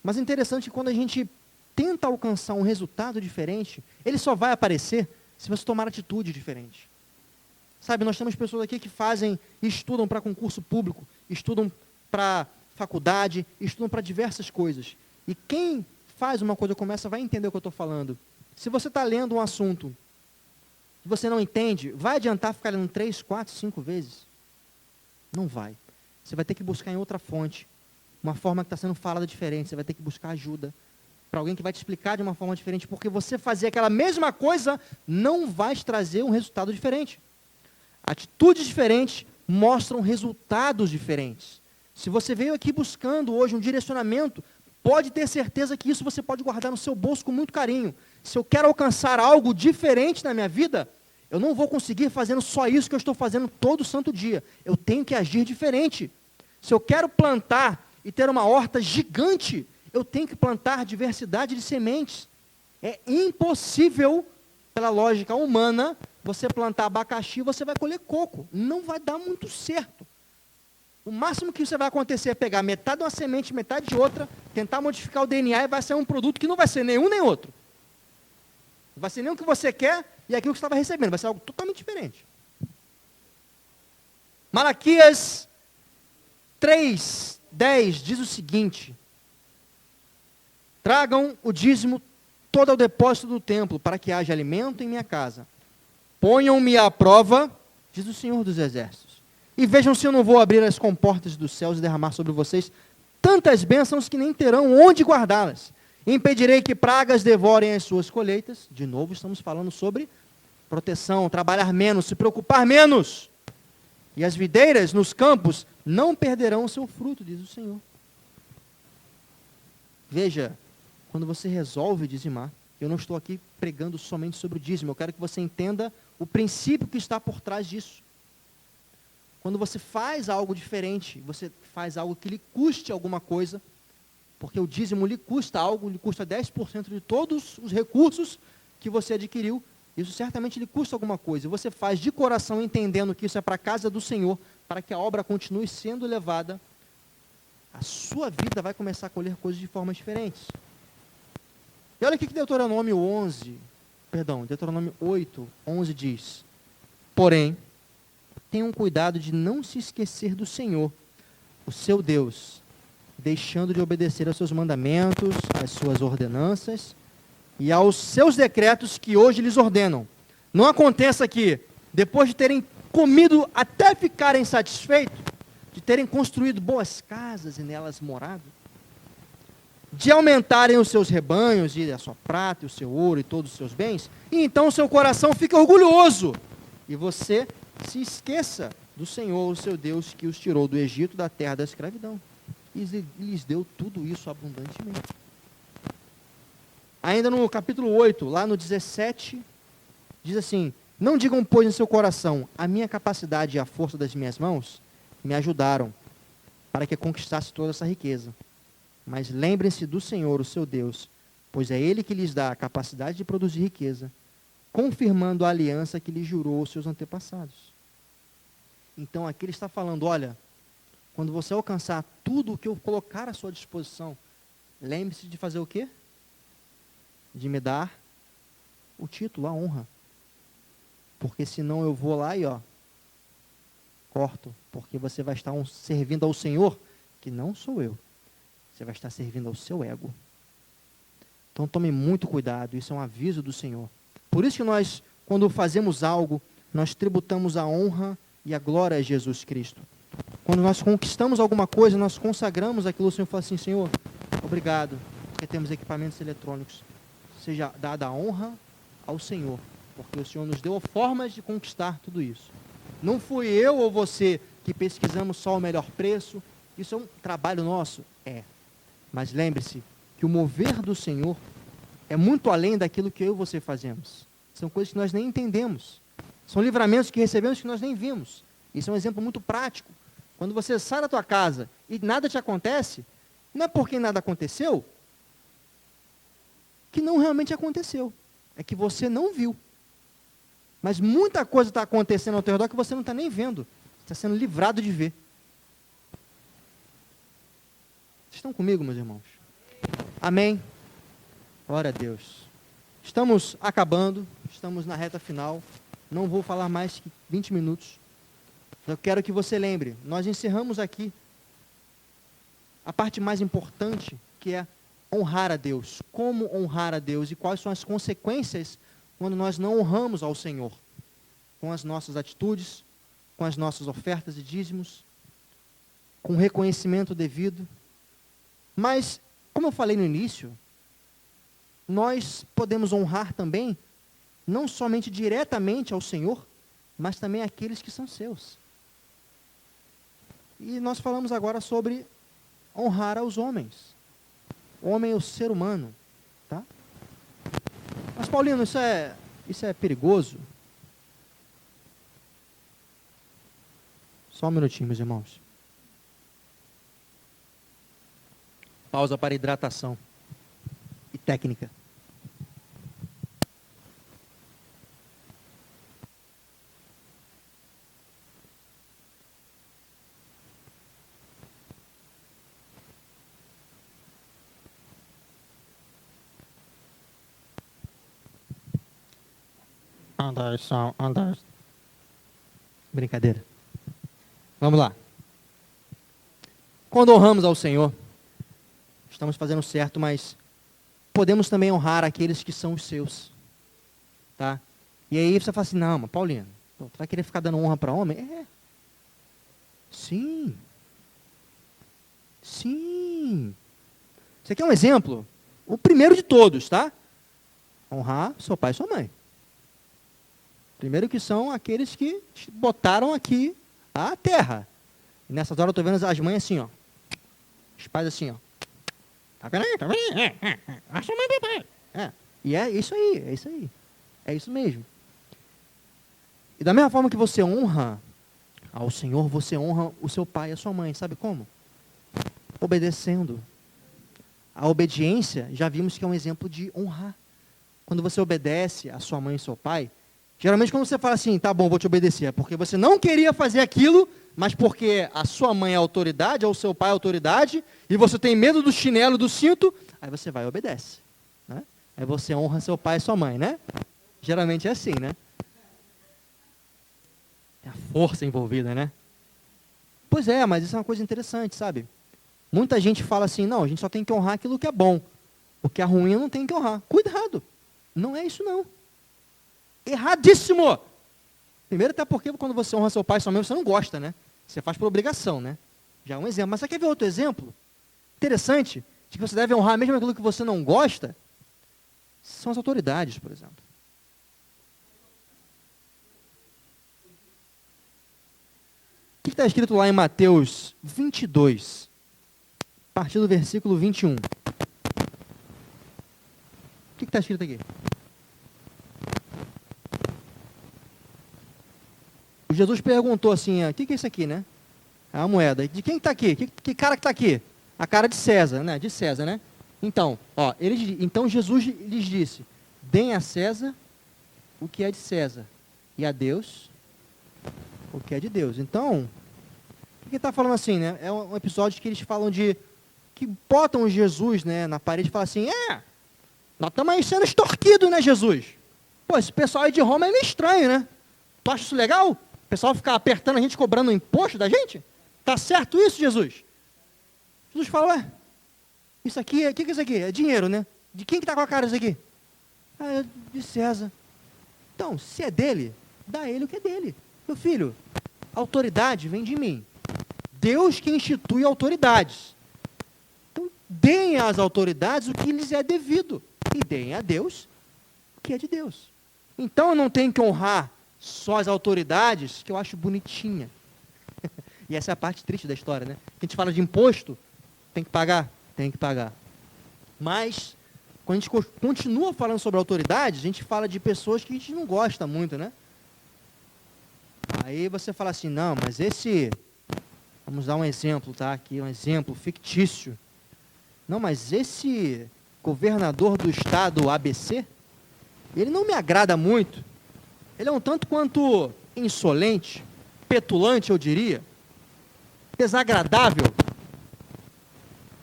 Mas é interessante que quando a gente tenta alcançar um resultado diferente, ele só vai aparecer se você tomar atitude diferente. Sabe, nós temos pessoas aqui que estudam para concurso público, estudam para faculdade, estudam para diversas coisas. E quem faz uma coisa como essa vai entender o que eu estou falando. Se você está lendo um assunto e você não entende, vai adiantar ficar lendo 3, 4, 5 vezes? Não vai. Você vai ter que buscar em outra fonte, uma forma que está sendo falada diferente, você vai ter que buscar ajuda para alguém que vai te explicar de uma forma diferente, porque você fazer aquela mesma coisa não vai te trazer um resultado diferente. Atitudes diferentes mostram resultados diferentes. Se você veio aqui buscando hoje um direcionamento, pode ter certeza que isso você pode guardar no seu bolso com muito carinho. Se eu quero alcançar algo diferente na minha vida, eu não vou conseguir fazendo só isso que eu estou fazendo todo santo dia. Eu tenho que agir diferente. Se eu quero plantar e ter uma horta gigante, eu tenho que plantar diversidade de sementes. É impossível, pela lógica humana, você plantar abacaxi e você vai colher coco. Não vai dar muito certo. O máximo que você vai acontecer é pegar metade de uma semente, metade de outra, tentar modificar o DNA e vai ser um produto que não vai ser nenhum nem outro. Não vai ser nem o que você quer e aquilo que você estava recebendo. Vai ser algo totalmente diferente. Malaquias 3:10 diz o seguinte: tragam o dízimo todo ao depósito do templo, para que haja alimento em minha casa. Ponham-me à prova, diz o Senhor dos Exércitos, e vejam se eu não vou abrir as comportas dos céus e derramar sobre vocês tantas bênçãos que nem terão onde guardá-las. Impedirei que pragas devorem as suas colheitas. De novo estamos falando sobre proteção, trabalhar menos, se preocupar menos. E as videiras nos campos não perderão o seu fruto, diz o Senhor. Veja, quando você resolve dizimar, eu não estou aqui pregando somente sobre o dízimo, eu quero que você entenda o princípio que está por trás disso. Quando você faz algo diferente, você faz algo que lhe custe alguma coisa, porque o dízimo lhe custa algo, lhe custa 10% de todos os recursos que você adquiriu, isso certamente lhe custa alguma coisa. E você faz de coração entendendo que isso é para a casa do Senhor, para que a obra continue sendo levada, a sua vida vai começar a colher coisas de formas diferentes. E olha o que Deuteronômio 8:11 diz. Porém, tenham cuidado de não se esquecer do Senhor, o seu Deus, deixando de obedecer aos seus mandamentos, às suas ordenanças e aos seus decretos que hoje lhes ordenam. Não aconteça que, depois de terem comido até ficarem satisfeitos, de terem construído boas casas e nelas morado, de aumentarem os seus rebanhos, e a sua prata, e o seu ouro, e todos os seus bens, e então o seu coração fica orgulhoso, e você se esqueça do Senhor, o seu Deus, que os tirou do Egito, da terra da escravidão, e lhes deu tudo isso abundantemente. Ainda no capítulo 8, lá no 17, diz assim: não digam, pois, em seu coração, a minha capacidade e a força das minhas mãos me ajudaram para que conquistasse toda essa riqueza. Mas lembrem-se do Senhor, o seu Deus, pois é Ele que lhes dá a capacidade de produzir riqueza, confirmando a aliança que lhe jurou aos seus antepassados. Então aqui ele está falando, olha, quando você alcançar tudo o que eu colocar à sua disposição, lembre-se de fazer o quê? De me dar o título, a honra. Porque senão eu vou lá e corto, porque você vai estar servindo ao Senhor, que não sou eu. Você vai estar servindo ao seu ego. Então tome muito cuidado, isso é um aviso do Senhor. Por isso que nós, quando fazemos algo, nós tributamos a honra e a glória a Jesus Cristo. Quando nós conquistamos alguma coisa, nós consagramos aquilo, o Senhor fala assim, Senhor, obrigado, porque temos equipamentos eletrônicos. Seja dada a honra ao Senhor, porque o Senhor nos deu formas de conquistar tudo isso. Não fui eu ou você que pesquisamos só o melhor preço, isso é um trabalho nosso? É. Mas lembre-se que o mover do Senhor é muito além daquilo que eu e você fazemos. São coisas que nós nem entendemos. São livramentos que recebemos que nós nem vimos. Isso é um exemplo muito prático. Quando você sai da tua casa e nada te acontece, não é porque nada aconteceu que não realmente aconteceu. É que você não viu. Mas muita coisa está acontecendo ao teu redor que você não está nem vendo. Está sendo livrado de ver. Vocês estão comigo, meus irmãos? Amém? Glória a Deus. Estamos acabando, estamos na reta final. Não vou falar mais que 20 minutos. Eu quero que você lembre, nós encerramos aqui a parte mais importante, que é honrar a Deus. Como honrar a Deus e quais são as consequências quando nós não honramos ao Senhor. Com as nossas atitudes, com as nossas ofertas e dízimos, com o reconhecimento devido. Mas, como eu falei no início, nós podemos honrar também, não somente diretamente ao Senhor, mas também aqueles que são seus. E nós falamos agora sobre honrar aos homens. O homem é o ser humano, tá? Mas, Paulino, isso é perigoso? Só um minutinho, meus irmãos. Pausa para hidratação e técnica. Anderson. Brincadeira. Vamos lá. Quando honramos ao Senhor, estamos fazendo certo, mas podemos também honrar aqueles que são os seus. Tá? E aí você fala assim, não, mas Paulino, tu vai querer ficar dando honra para homem? É. Sim. Você quer um exemplo? O primeiro de todos, tá? Honrar seu pai e sua mãe. Primeiro que são aqueles que botaram aqui a terra. E nessas horas eu estou vendo as mães assim, ó. Os pais assim, ó. Tá vendo aí? Tá vendo aí? A sua mãe e papai. E é isso aí. É isso mesmo. E da mesma forma que você honra ao Senhor, você honra o seu pai e a sua mãe. Sabe como? Obedecendo. A obediência, já vimos que é um exemplo de honrar. Quando você obedece a sua mãe e seu pai, geralmente quando você fala assim, tá bom, vou te obedecer, é porque você não queria fazer aquilo, mas porque a sua mãe é autoridade, ou o seu pai é autoridade, e você tem medo do chinelo, do cinto, aí você vai e obedece. Né? Aí você honra seu pai e sua mãe, né? Geralmente é assim, né? É a força envolvida, né? Pois é, mas isso é uma coisa interessante, sabe? Muita gente fala assim, não, a gente só tem que honrar aquilo que é bom. O que é ruim eu não tenho que honrar. Cuidado! Não é isso não. Erradíssimo! Primeiro até porque quando você honra seu pai e sua mãe, você não gosta, né? Você faz por obrigação, né? Já é um exemplo. Mas você quer ver outro exemplo? Interessante, de que você deve honrar mesmo aquilo que você não gosta? São as autoridades, por exemplo. O que está escrito lá em Mateus 22, a partir do versículo 21? O que está escrito aqui? Jesus perguntou assim, o que é isso aqui, né? É uma moeda. De quem está aqui? Que cara que está aqui? A cara de César, né? De César, né? Então, então Jesus lhes disse, deem a César o que é de César e a Deus o que é de Deus. Então, o que está falando assim, né? É um episódio que eles falam que botam Jesus, né, na parede e falam assim, nós estamos aí sendo extorquidos, né, Jesus? Pô, esse pessoal aí de Roma é meio estranho, né? Tu acha isso legal? O pessoal ficar apertando a gente, cobrando o imposto da gente? Tá certo isso, Jesus? Jesus fala, isso aqui, o que é isso aqui? É dinheiro, né? De quem que tá com a cara isso aqui? É de César. Então, se é dele, dá a ele o que é dele. Meu filho, a autoridade vem de mim. Deus que institui autoridades. Então, deem às autoridades o que lhes é devido. E deem a Deus o que é de Deus. Então, eu não tenho que honrar só as autoridades, que eu acho bonitinha. E essa é a parte triste da história, né? Que a gente fala de imposto, tem que pagar? Tem que pagar. Mas, quando a gente continua falando sobre autoridade, a gente fala de pessoas que a gente não gosta muito, né? Aí você fala assim, não, mas vamos dar um exemplo, tá? Aqui, um exemplo fictício. Não, mas esse governador do estado ABC, ele não me agrada muito. Ele é um tanto quanto insolente, petulante, eu diria, desagradável,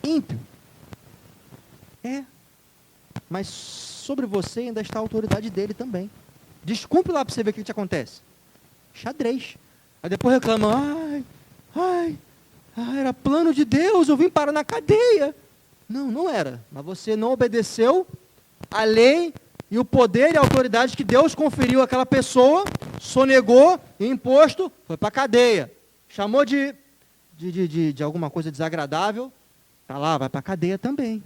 ímpio. Mas sobre você ainda está a autoridade dele também. Desculpe lá para você ver o que te acontece. Xadrez. Aí depois reclama, era plano de Deus, eu vim parar na cadeia. Não era. Mas você não obedeceu a lei e o poder e a autoridade que Deus conferiu àquela pessoa, sonegou, imposto, foi para a cadeia. Chamou de alguma coisa desagradável, tá lá, vai para a cadeia também.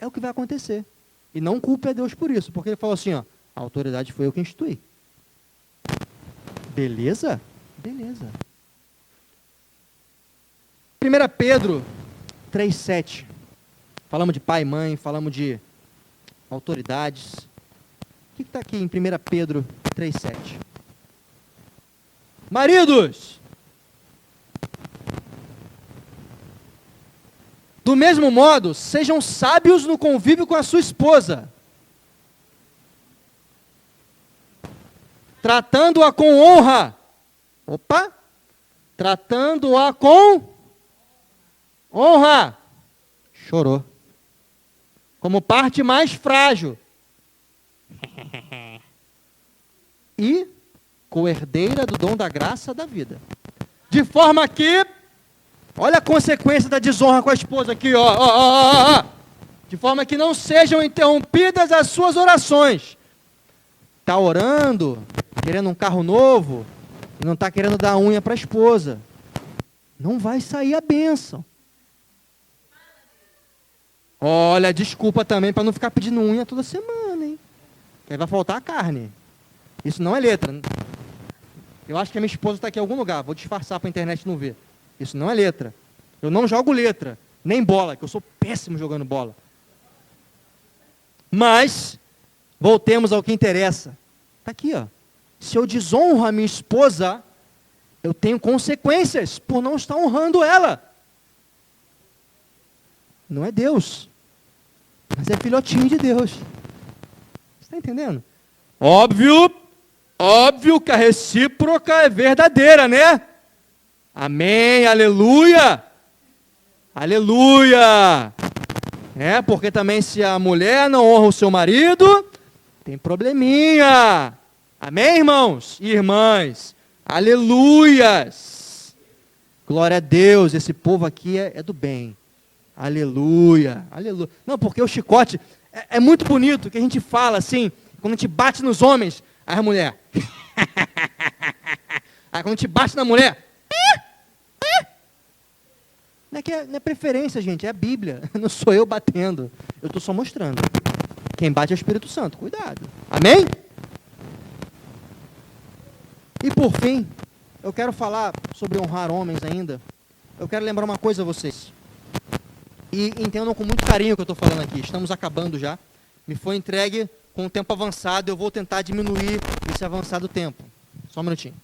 É o que vai acontecer. E não culpe a Deus por isso, porque ele falou assim, a autoridade foi eu que instituí. Beleza? Beleza. 1 Pedro 3,7. Falamos de pai e mãe, falamos de autoridades. O que está aqui em 1 Pedro 3,7? Maridos! Do mesmo modo, sejam sábios no convívio com a sua esposa, tratando-a com honra. Opa! Tratando-a com honra. Chorou. Como parte mais frágil. E co-herdeira do dom da graça da vida. De forma que, olha a consequência da desonra com a esposa aqui, de forma que não sejam interrompidas as suas orações. Está orando, querendo um carro novo, e não está querendo dar unha para a esposa. Não vai sair a bênção. Olha, desculpa também para não ficar pedindo unha toda semana, hein? Que aí vai faltar a carne. Isso não é letra. Eu acho que a minha esposa está aqui em algum lugar. Vou disfarçar para a internet não ver. Isso não é letra. Eu não jogo letra, nem bola, que eu sou péssimo jogando bola. Mas, voltemos ao que interessa. Está aqui, Se eu desonro a minha esposa, eu tenho consequências por não estar honrando ela. Não é Deus, mas é filhotinho de Deus. Você está entendendo? Óbvio que a recíproca é verdadeira, né? Amém, aleluia! Aleluia! Porque também se a mulher não honra o seu marido, tem probleminha. Amém, irmãos e irmãs? Aleluias! Glória a Deus, esse povo aqui é do bem. Aleluia, aleluia. Não, porque o chicote é muito bonito, que a gente fala assim, quando a gente bate nos homens, aí a mulher. Aí quando a gente bate na mulher, não é preferência, gente, é a Bíblia. Não sou eu batendo, eu estou só mostrando. Quem bate é o Espírito Santo, cuidado. Amém? E por fim, eu quero falar sobre honrar homens ainda. Eu quero lembrar uma coisa a vocês. E entendam com muito carinho o que eu estou falando aqui. Estamos acabando já. Me foi entregue com o tempo avançado. Eu vou tentar diminuir esse avançado tempo. Só um minutinho.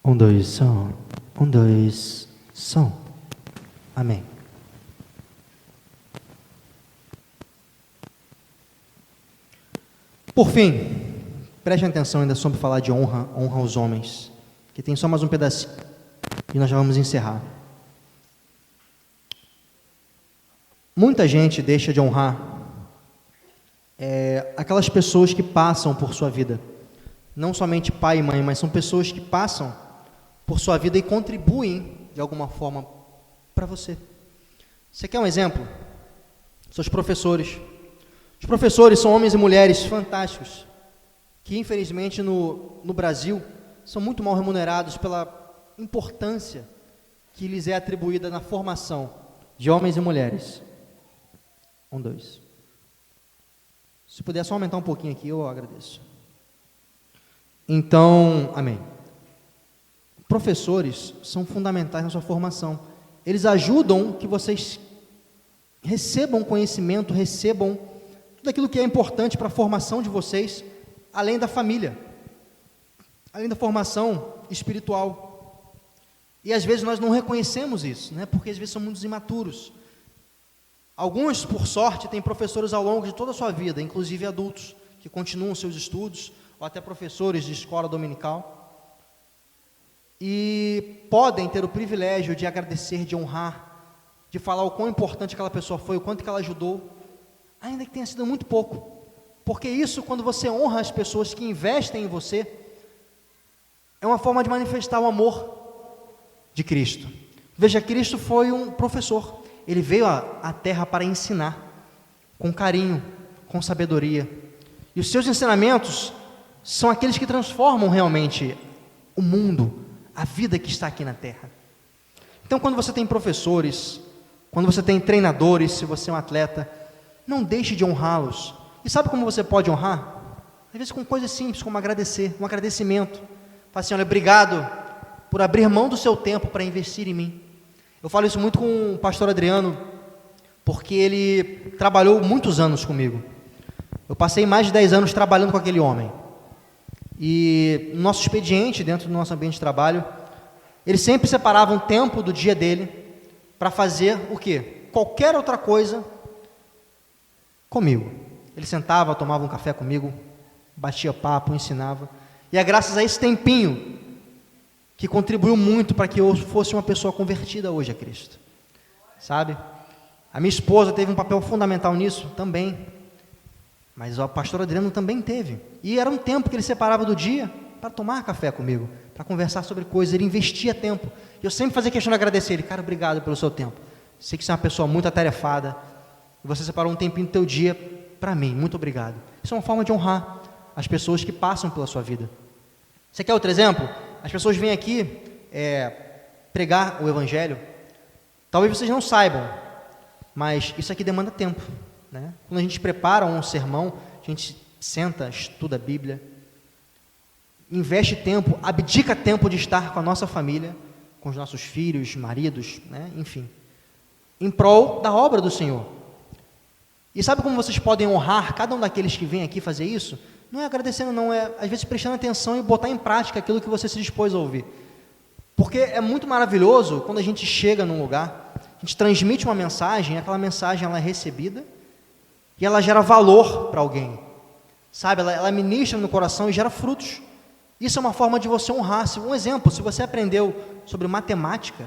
Um, dois, som. Um, dois, som. Amém. Por fim, preste atenção ainda sobre falar de honra aos homens, que tem só mais um pedacinho e nós já vamos encerrar. Muita gente deixa de honrar aquelas pessoas que passam por sua vida. Não somente pai e mãe, mas são pessoas que passam por sua vida e contribuem de alguma forma para você. Você quer um exemplo? Seus professores. Os professores são homens e mulheres fantásticos, que infelizmente no Brasil são muito mal remunerados pela importância que lhes é atribuída na formação de homens e mulheres. Um, dois. Se puder só aumentar um pouquinho aqui, eu agradeço. Então, amém. Professores são fundamentais na sua formação. Eles ajudam que vocês recebam conhecimento, recebam tudo aquilo que é importante para a formação de vocês, além da família, além da formação espiritual. E às vezes nós não reconhecemos isso, né? Porque às vezes somos muito imaturos. Alguns, por sorte, têm professores ao longo de toda a sua vida, inclusive adultos, que continuam seus estudos, ou até professores de escola dominical, e podem ter o privilégio de agradecer, de honrar, de falar o quão importante aquela pessoa foi, o quanto que ela ajudou, ainda que tenha sido muito pouco, porque isso, quando você honra as pessoas que investem em você, é uma forma de manifestar o amor de Cristo. Veja, Cristo foi um professor, ele veio à terra para ensinar, com carinho, com sabedoria, e os seus ensinamentos são aqueles que transformam realmente o mundo, a vida que está aqui na terra. Então, quando você tem professores, quando você tem treinadores, se você é um atleta, não deixe de honrá-los. E sabe como você pode honrar? Às vezes com coisas simples, como agradecer, um agradecimento. Fala assim, olha, obrigado por abrir mão do seu tempo para investir em mim. Eu falo isso muito com o pastor Adriano, porque ele trabalhou muitos anos comigo. Eu passei mais de 10 anos trabalhando com aquele homem. E no nosso expediente, dentro do nosso ambiente de trabalho, ele sempre separava um tempo do dia dele para fazer o quê? Qualquer outra coisa comigo. Ele sentava, tomava um café comigo, batia papo, ensinava. E é graças a esse tempinho que contribuiu muito para que eu fosse uma pessoa convertida hoje a Cristo. Sabe? A minha esposa teve um papel fundamental nisso também. Mas o pastor Adriano também teve. E era um tempo que ele separava do dia para tomar café comigo, para conversar sobre coisas. Ele investia tempo. E eu sempre fazia questão de agradecer ele. Cara, obrigado pelo seu tempo. Sei que você é uma pessoa muito atarefada. E você separou um tempinho do teu dia para mim. Muito obrigado. Isso é uma forma de honrar as pessoas que passam pela sua vida. Você quer outro exemplo? As pessoas vêm aqui pregar o Evangelho. Talvez vocês não saibam, mas isso aqui demanda tempo. Né? Quando a gente prepara um sermão, a gente senta, estuda a Bíblia, investe tempo, abdica tempo de estar com a nossa família, com os nossos filhos, maridos, né? Enfim, em prol da obra do Senhor. E sabe como vocês podem honrar cada um daqueles que vem aqui fazer isso? Não é agradecendo, não, é às vezes prestando atenção e botar em prática aquilo que você se dispôs a ouvir. Porque é muito maravilhoso quando a gente chega num lugar, a gente transmite uma mensagem, aquela mensagem ela é recebida e ela gera valor para alguém, sabe? Ela ministra no coração e gera frutos. Isso é uma forma de você honrar. Um exemplo, se você aprendeu sobre matemática,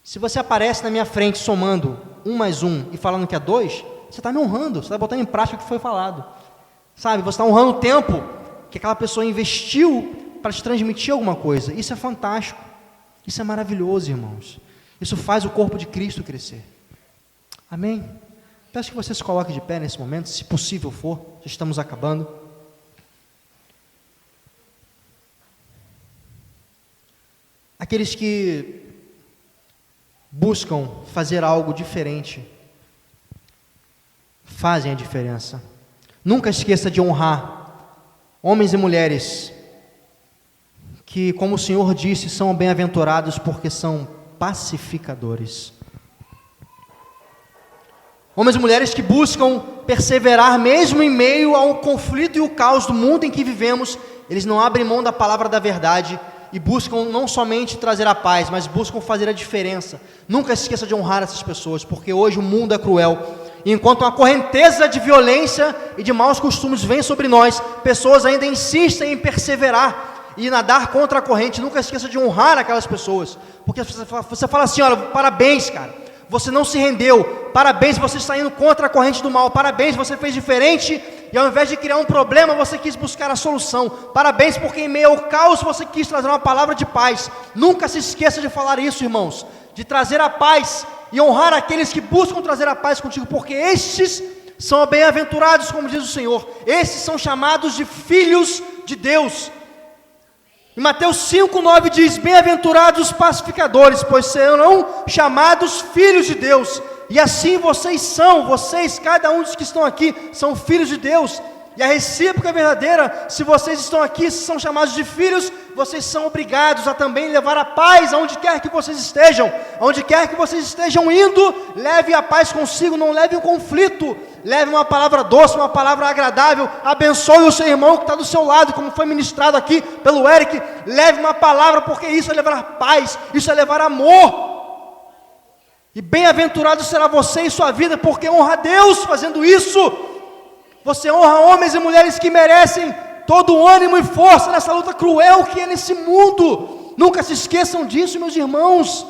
se você aparece na minha frente somando 1 mais 1 e falando que é 2, você está me honrando, você está botando em prática o que foi falado. Sabe, você está honrando o tempo que aquela pessoa investiu para te transmitir alguma coisa. Isso é fantástico, isso é maravilhoso, irmãos. Isso faz o corpo de Cristo crescer. Amém? Peço que você se coloque de pé nesse momento, se possível for, já estamos acabando. Aqueles que buscam fazer algo diferente, fazem a diferença. Nunca esqueça de honrar homens e mulheres que, como o Senhor disse, são bem-aventurados porque são pacificadores. Homens e mulheres que buscam perseverar mesmo em meio ao conflito e o caos do mundo em que vivemos, eles não abrem mão da palavra da verdade e buscam não somente trazer a paz, mas buscam fazer a diferença. Nunca se esqueça de honrar essas pessoas, porque hoje o mundo é cruel. E enquanto uma correnteza de violência e de maus costumes vem sobre nós, pessoas ainda insistem em perseverar e nadar contra a corrente. Nunca se esqueça de honrar aquelas pessoas, porque você fala assim: olha, parabéns, cara, você não se rendeu, parabéns, você está indo contra a corrente do mal, parabéns, você fez diferente, e ao invés de criar um problema, você quis buscar a solução, parabéns, porque em meio ao caos, você quis trazer uma palavra de paz. Nunca se esqueça de falar isso, irmãos, de trazer a paz, e honrar aqueles que buscam trazer a paz contigo, porque estes são bem-aventurados, como diz o Senhor, estes são chamados de filhos de Deus. Em Mateus 5:9 diz: bem-aventurados os pacificadores, pois serão chamados filhos de Deus. E assim vocês são, vocês, cada um dos que estão aqui, são filhos de Deus. E a recíproca é verdadeira. Se vocês estão aqui, se são chamados de filhos, vocês são obrigados a também levar a paz aonde quer que vocês estejam. Aonde quer que vocês estejam indo, leve a paz consigo, não leve o conflito. Leve uma palavra doce, uma palavra agradável. Abençoe o seu irmão que está do seu lado, como foi ministrado aqui pelo Eric. Leve uma palavra, porque isso é levar paz, isso é levar amor. E bem-aventurado será você e sua vida, porque honra a Deus fazendo isso. Você honra homens e mulheres que merecem todo o ânimo e força nessa luta cruel que é nesse mundo. Nunca se esqueçam disso, meus irmãos.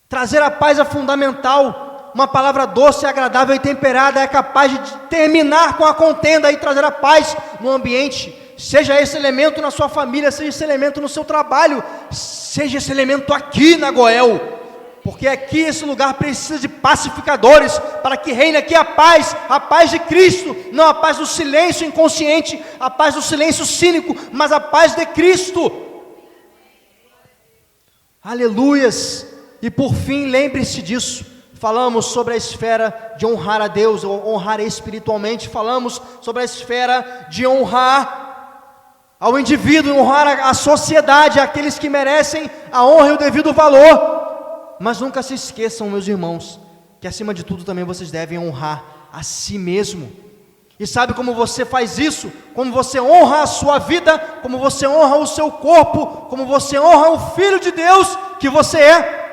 Trazer a paz é fundamental. Uma palavra doce, agradável e temperada é capaz de terminar com a contenda e trazer a paz no ambiente. Seja esse elemento na sua família, seja esse elemento no seu trabalho, seja esse elemento aqui na Goel. Porque aqui esse lugar precisa de pacificadores, para que reine aqui a paz de Cristo, não a paz do silêncio inconsciente, a paz do silêncio cínico, mas a paz de Cristo. Aleluias! E por fim, lembre-se disso, falamos sobre a esfera de honrar a Deus, honrar espiritualmente, falamos sobre a esfera de honrar ao indivíduo, honrar a sociedade, aqueles que merecem a honra e o devido valor. Mas nunca se esqueçam, meus irmãos, que acima de tudo também vocês devem honrar a si mesmo. E sabe como você faz isso? Como você honra a sua vida, como você honra o seu corpo, como você honra o Filho de Deus que você é.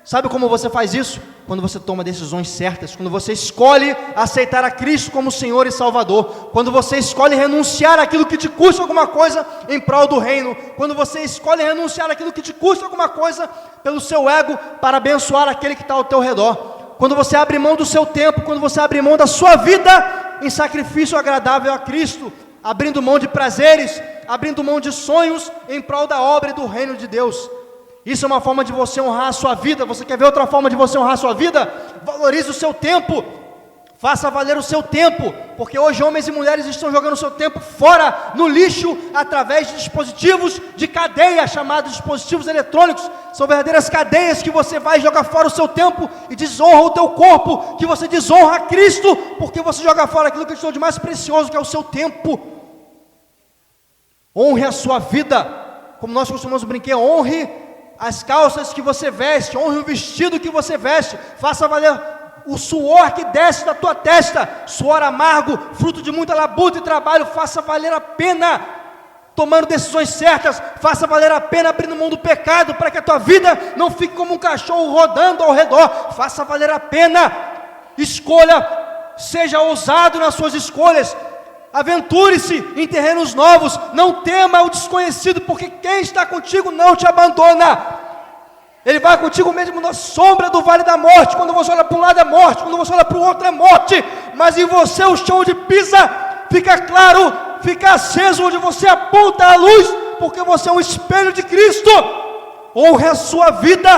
Sabe como você faz isso? Quando você toma decisões certas, quando você escolhe aceitar a Cristo como Senhor e Salvador, quando você escolhe renunciar aquilo que te custa alguma coisa em prol do reino, quando você escolhe renunciar aquilo que te custa alguma coisa pelo seu ego, para abençoar aquele que está ao teu redor, quando você abre mão do seu tempo, quando você abre mão da sua vida em sacrifício agradável a Cristo, abrindo mão de prazeres, abrindo mão de sonhos em prol da obra e do reino de Deus. Isso é uma forma de você honrar a sua vida. Você quer ver outra forma de você honrar a sua vida? Valorize o seu tempo, faça valer o seu tempo, porque hoje homens e mulheres estão jogando o seu tempo fora, no lixo, através de dispositivos de cadeia, chamados dispositivos eletrônicos. São verdadeiras cadeias que você vai jogar fora o seu tempo e desonra o teu corpo, que você desonra a Cristo, porque você joga fora aquilo que é de mais precioso, que é o seu tempo. Honre a sua vida, como nós costumamos brincar, honre as calças que você veste, honre o vestido que você veste, faça valer o suor que desce da tua testa, suor amargo, fruto de muita labuta e trabalho, faça valer a pena, tomando decisões certas, faça valer a pena abrindo mão do pecado, para que a tua vida não fique como um cachorro rodando ao redor, faça valer a pena, escolha, seja ousado nas suas escolhas, aventure-se em terrenos novos, não tema o desconhecido, porque quem está contigo não te abandona. Ele vai contigo mesmo na sombra do vale da morte. Quando você olha para um lado é morte, quando você olha para o outro é morte, mas em você o chão de pisa fica claro, fica aceso, onde você aponta a luz, porque você é um espelho de Cristo. Honre a sua vida.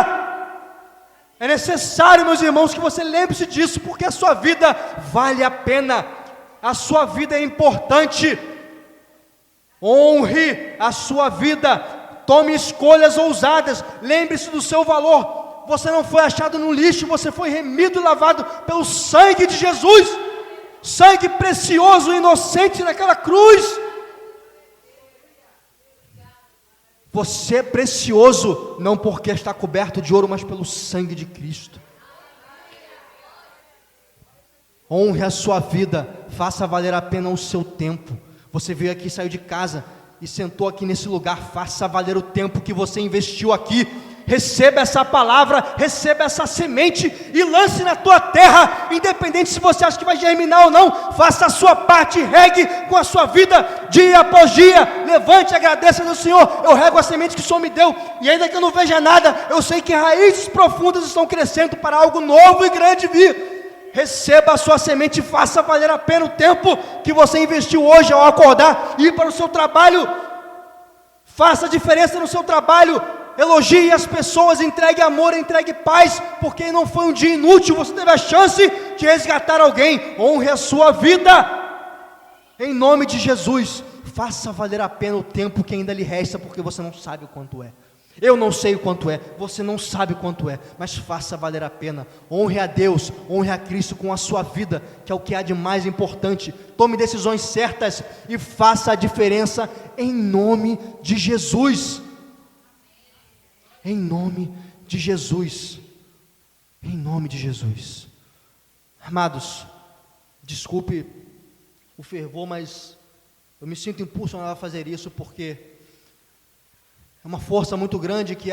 É necessário, meus irmãos, que você lembre-se disso, porque a sua vida vale a pena. A sua vida é importante. Honre a sua vida. Tome escolhas ousadas. Lembre-se do seu valor. Você não foi achado no lixo, você foi remido e lavado pelo sangue de Jesus. Sangue precioso e inocente naquela cruz. Você é precioso, não porque está coberto de ouro, mas pelo sangue de Cristo. Honre a sua vida, faça valer a pena o seu tempo. Você veio aqui, saiu de casa, e sentou aqui nesse lugar, faça valer o tempo que você investiu aqui. Receba essa palavra, receba essa semente e lance na tua terra, independente se você acha que vai germinar ou não. Faça a sua parte, regue com a sua vida, dia após dia. Levante e agradeça ao Senhor. Eu rego a semente que o Senhor me deu, e ainda que eu não veja nada, eu sei que raízes profundas estão crescendo para algo novo e grande vir. Receba a sua semente e faça valer a pena o tempo que você investiu hoje ao acordar e ir para o seu trabalho. Faça a diferença no seu trabalho. Elogie as pessoas, entregue amor, entregue paz, porque não foi um dia inútil, você teve a chance de resgatar alguém. Honre a sua vida, em nome de Jesus. Faça valer a pena o tempo que ainda lhe resta, porque você não sabe o quanto é. Eu não sei o quanto é, você não sabe o quanto é, mas faça valer a pena. Honre a Deus, honre a Cristo com a sua vida, que é o que há de mais importante. Tome decisões certas e faça a diferença em nome de Jesus. Em nome de Jesus, em nome de Jesus. Amados, desculpe o fervor, mas eu me sinto impulsionado a fazer isso, porque é uma força muito grande que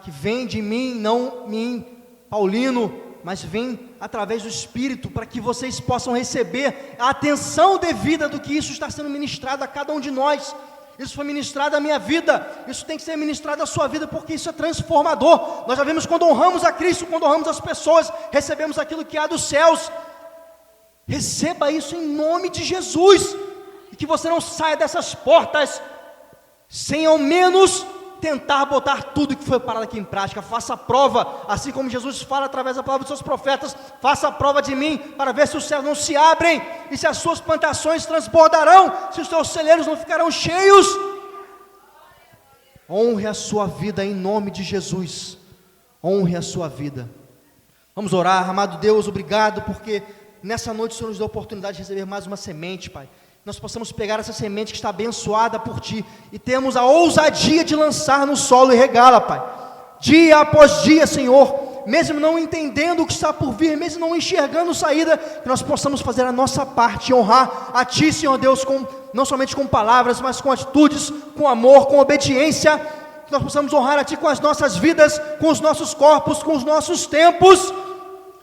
vem de mim, não mim, Paulino, mas vem através do Espírito, para que vocês possam receber a atenção devida do que isso está sendo ministrado a cada um de nós. Isso foi ministrado à minha vida, isso tem que ser ministrado à sua vida, porque isso é transformador. Nós já vimos quando honramos a Cristo, quando honramos as pessoas, recebemos aquilo que há dos céus. Receba isso em nome de Jesus, e que você não saia dessas portas sem ao menos tentar botar tudo que foi parado aqui em prática. Faça a prova, assim como Jesus fala através da palavra dos seus profetas. Faça a prova de mim, para ver se os céus não se abrem, e se as suas plantações transbordarão, se os seus celeiros não ficarão cheios. Honre a sua vida em nome de Jesus. Honre a sua vida. Vamos orar. Amado Deus, obrigado, porque nessa noite o Senhor nos deu a oportunidade de receber mais uma semente, Pai. Nós possamos pegar essa semente que está abençoada por Ti, e temos a ousadia de lançar no solo e regá-la, Pai, dia após dia, Senhor, mesmo não entendendo o que está por vir, mesmo não enxergando saída, que nós possamos fazer a nossa parte, e honrar a Ti, Senhor Deus, não somente com palavras, mas com atitudes, com amor, com obediência, que nós possamos honrar a Ti com as nossas vidas, com os nossos corpos, com os nossos tempos,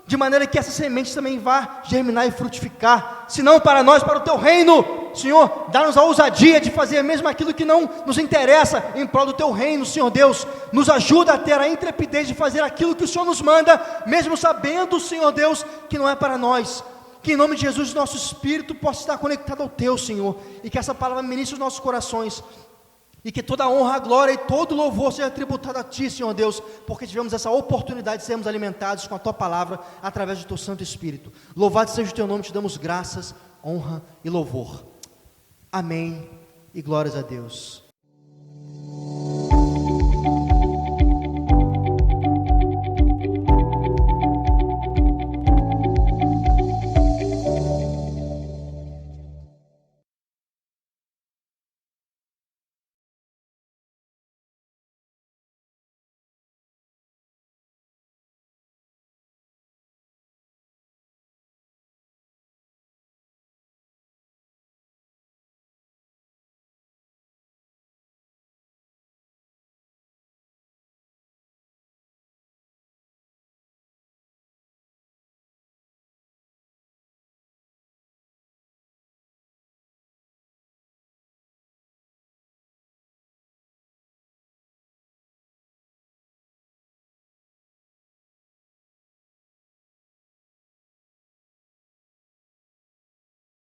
de maneira que essa semente também vá germinar e frutificar, se não para nós, para o Teu reino. Senhor, dá-nos a ousadia de fazer mesmo aquilo que não nos interessa, em prol do Teu reino, Senhor Deus. Nos ajuda a ter a intrepidez de fazer aquilo que o Senhor nos manda, mesmo sabendo, Senhor Deus, que não é para nós. Que em nome de Jesus nosso espírito possa estar conectado ao Teu, Senhor, e que essa palavra ministre os nossos corações, e que toda a honra, a glória e todo o louvor seja tributado a Ti, Senhor Deus, porque tivemos essa oportunidade de sermos alimentados com a Tua palavra, através do Teu Santo Espírito. Louvado seja o Teu nome, Te damos graças, honra e louvor. Amém e glórias a Deus.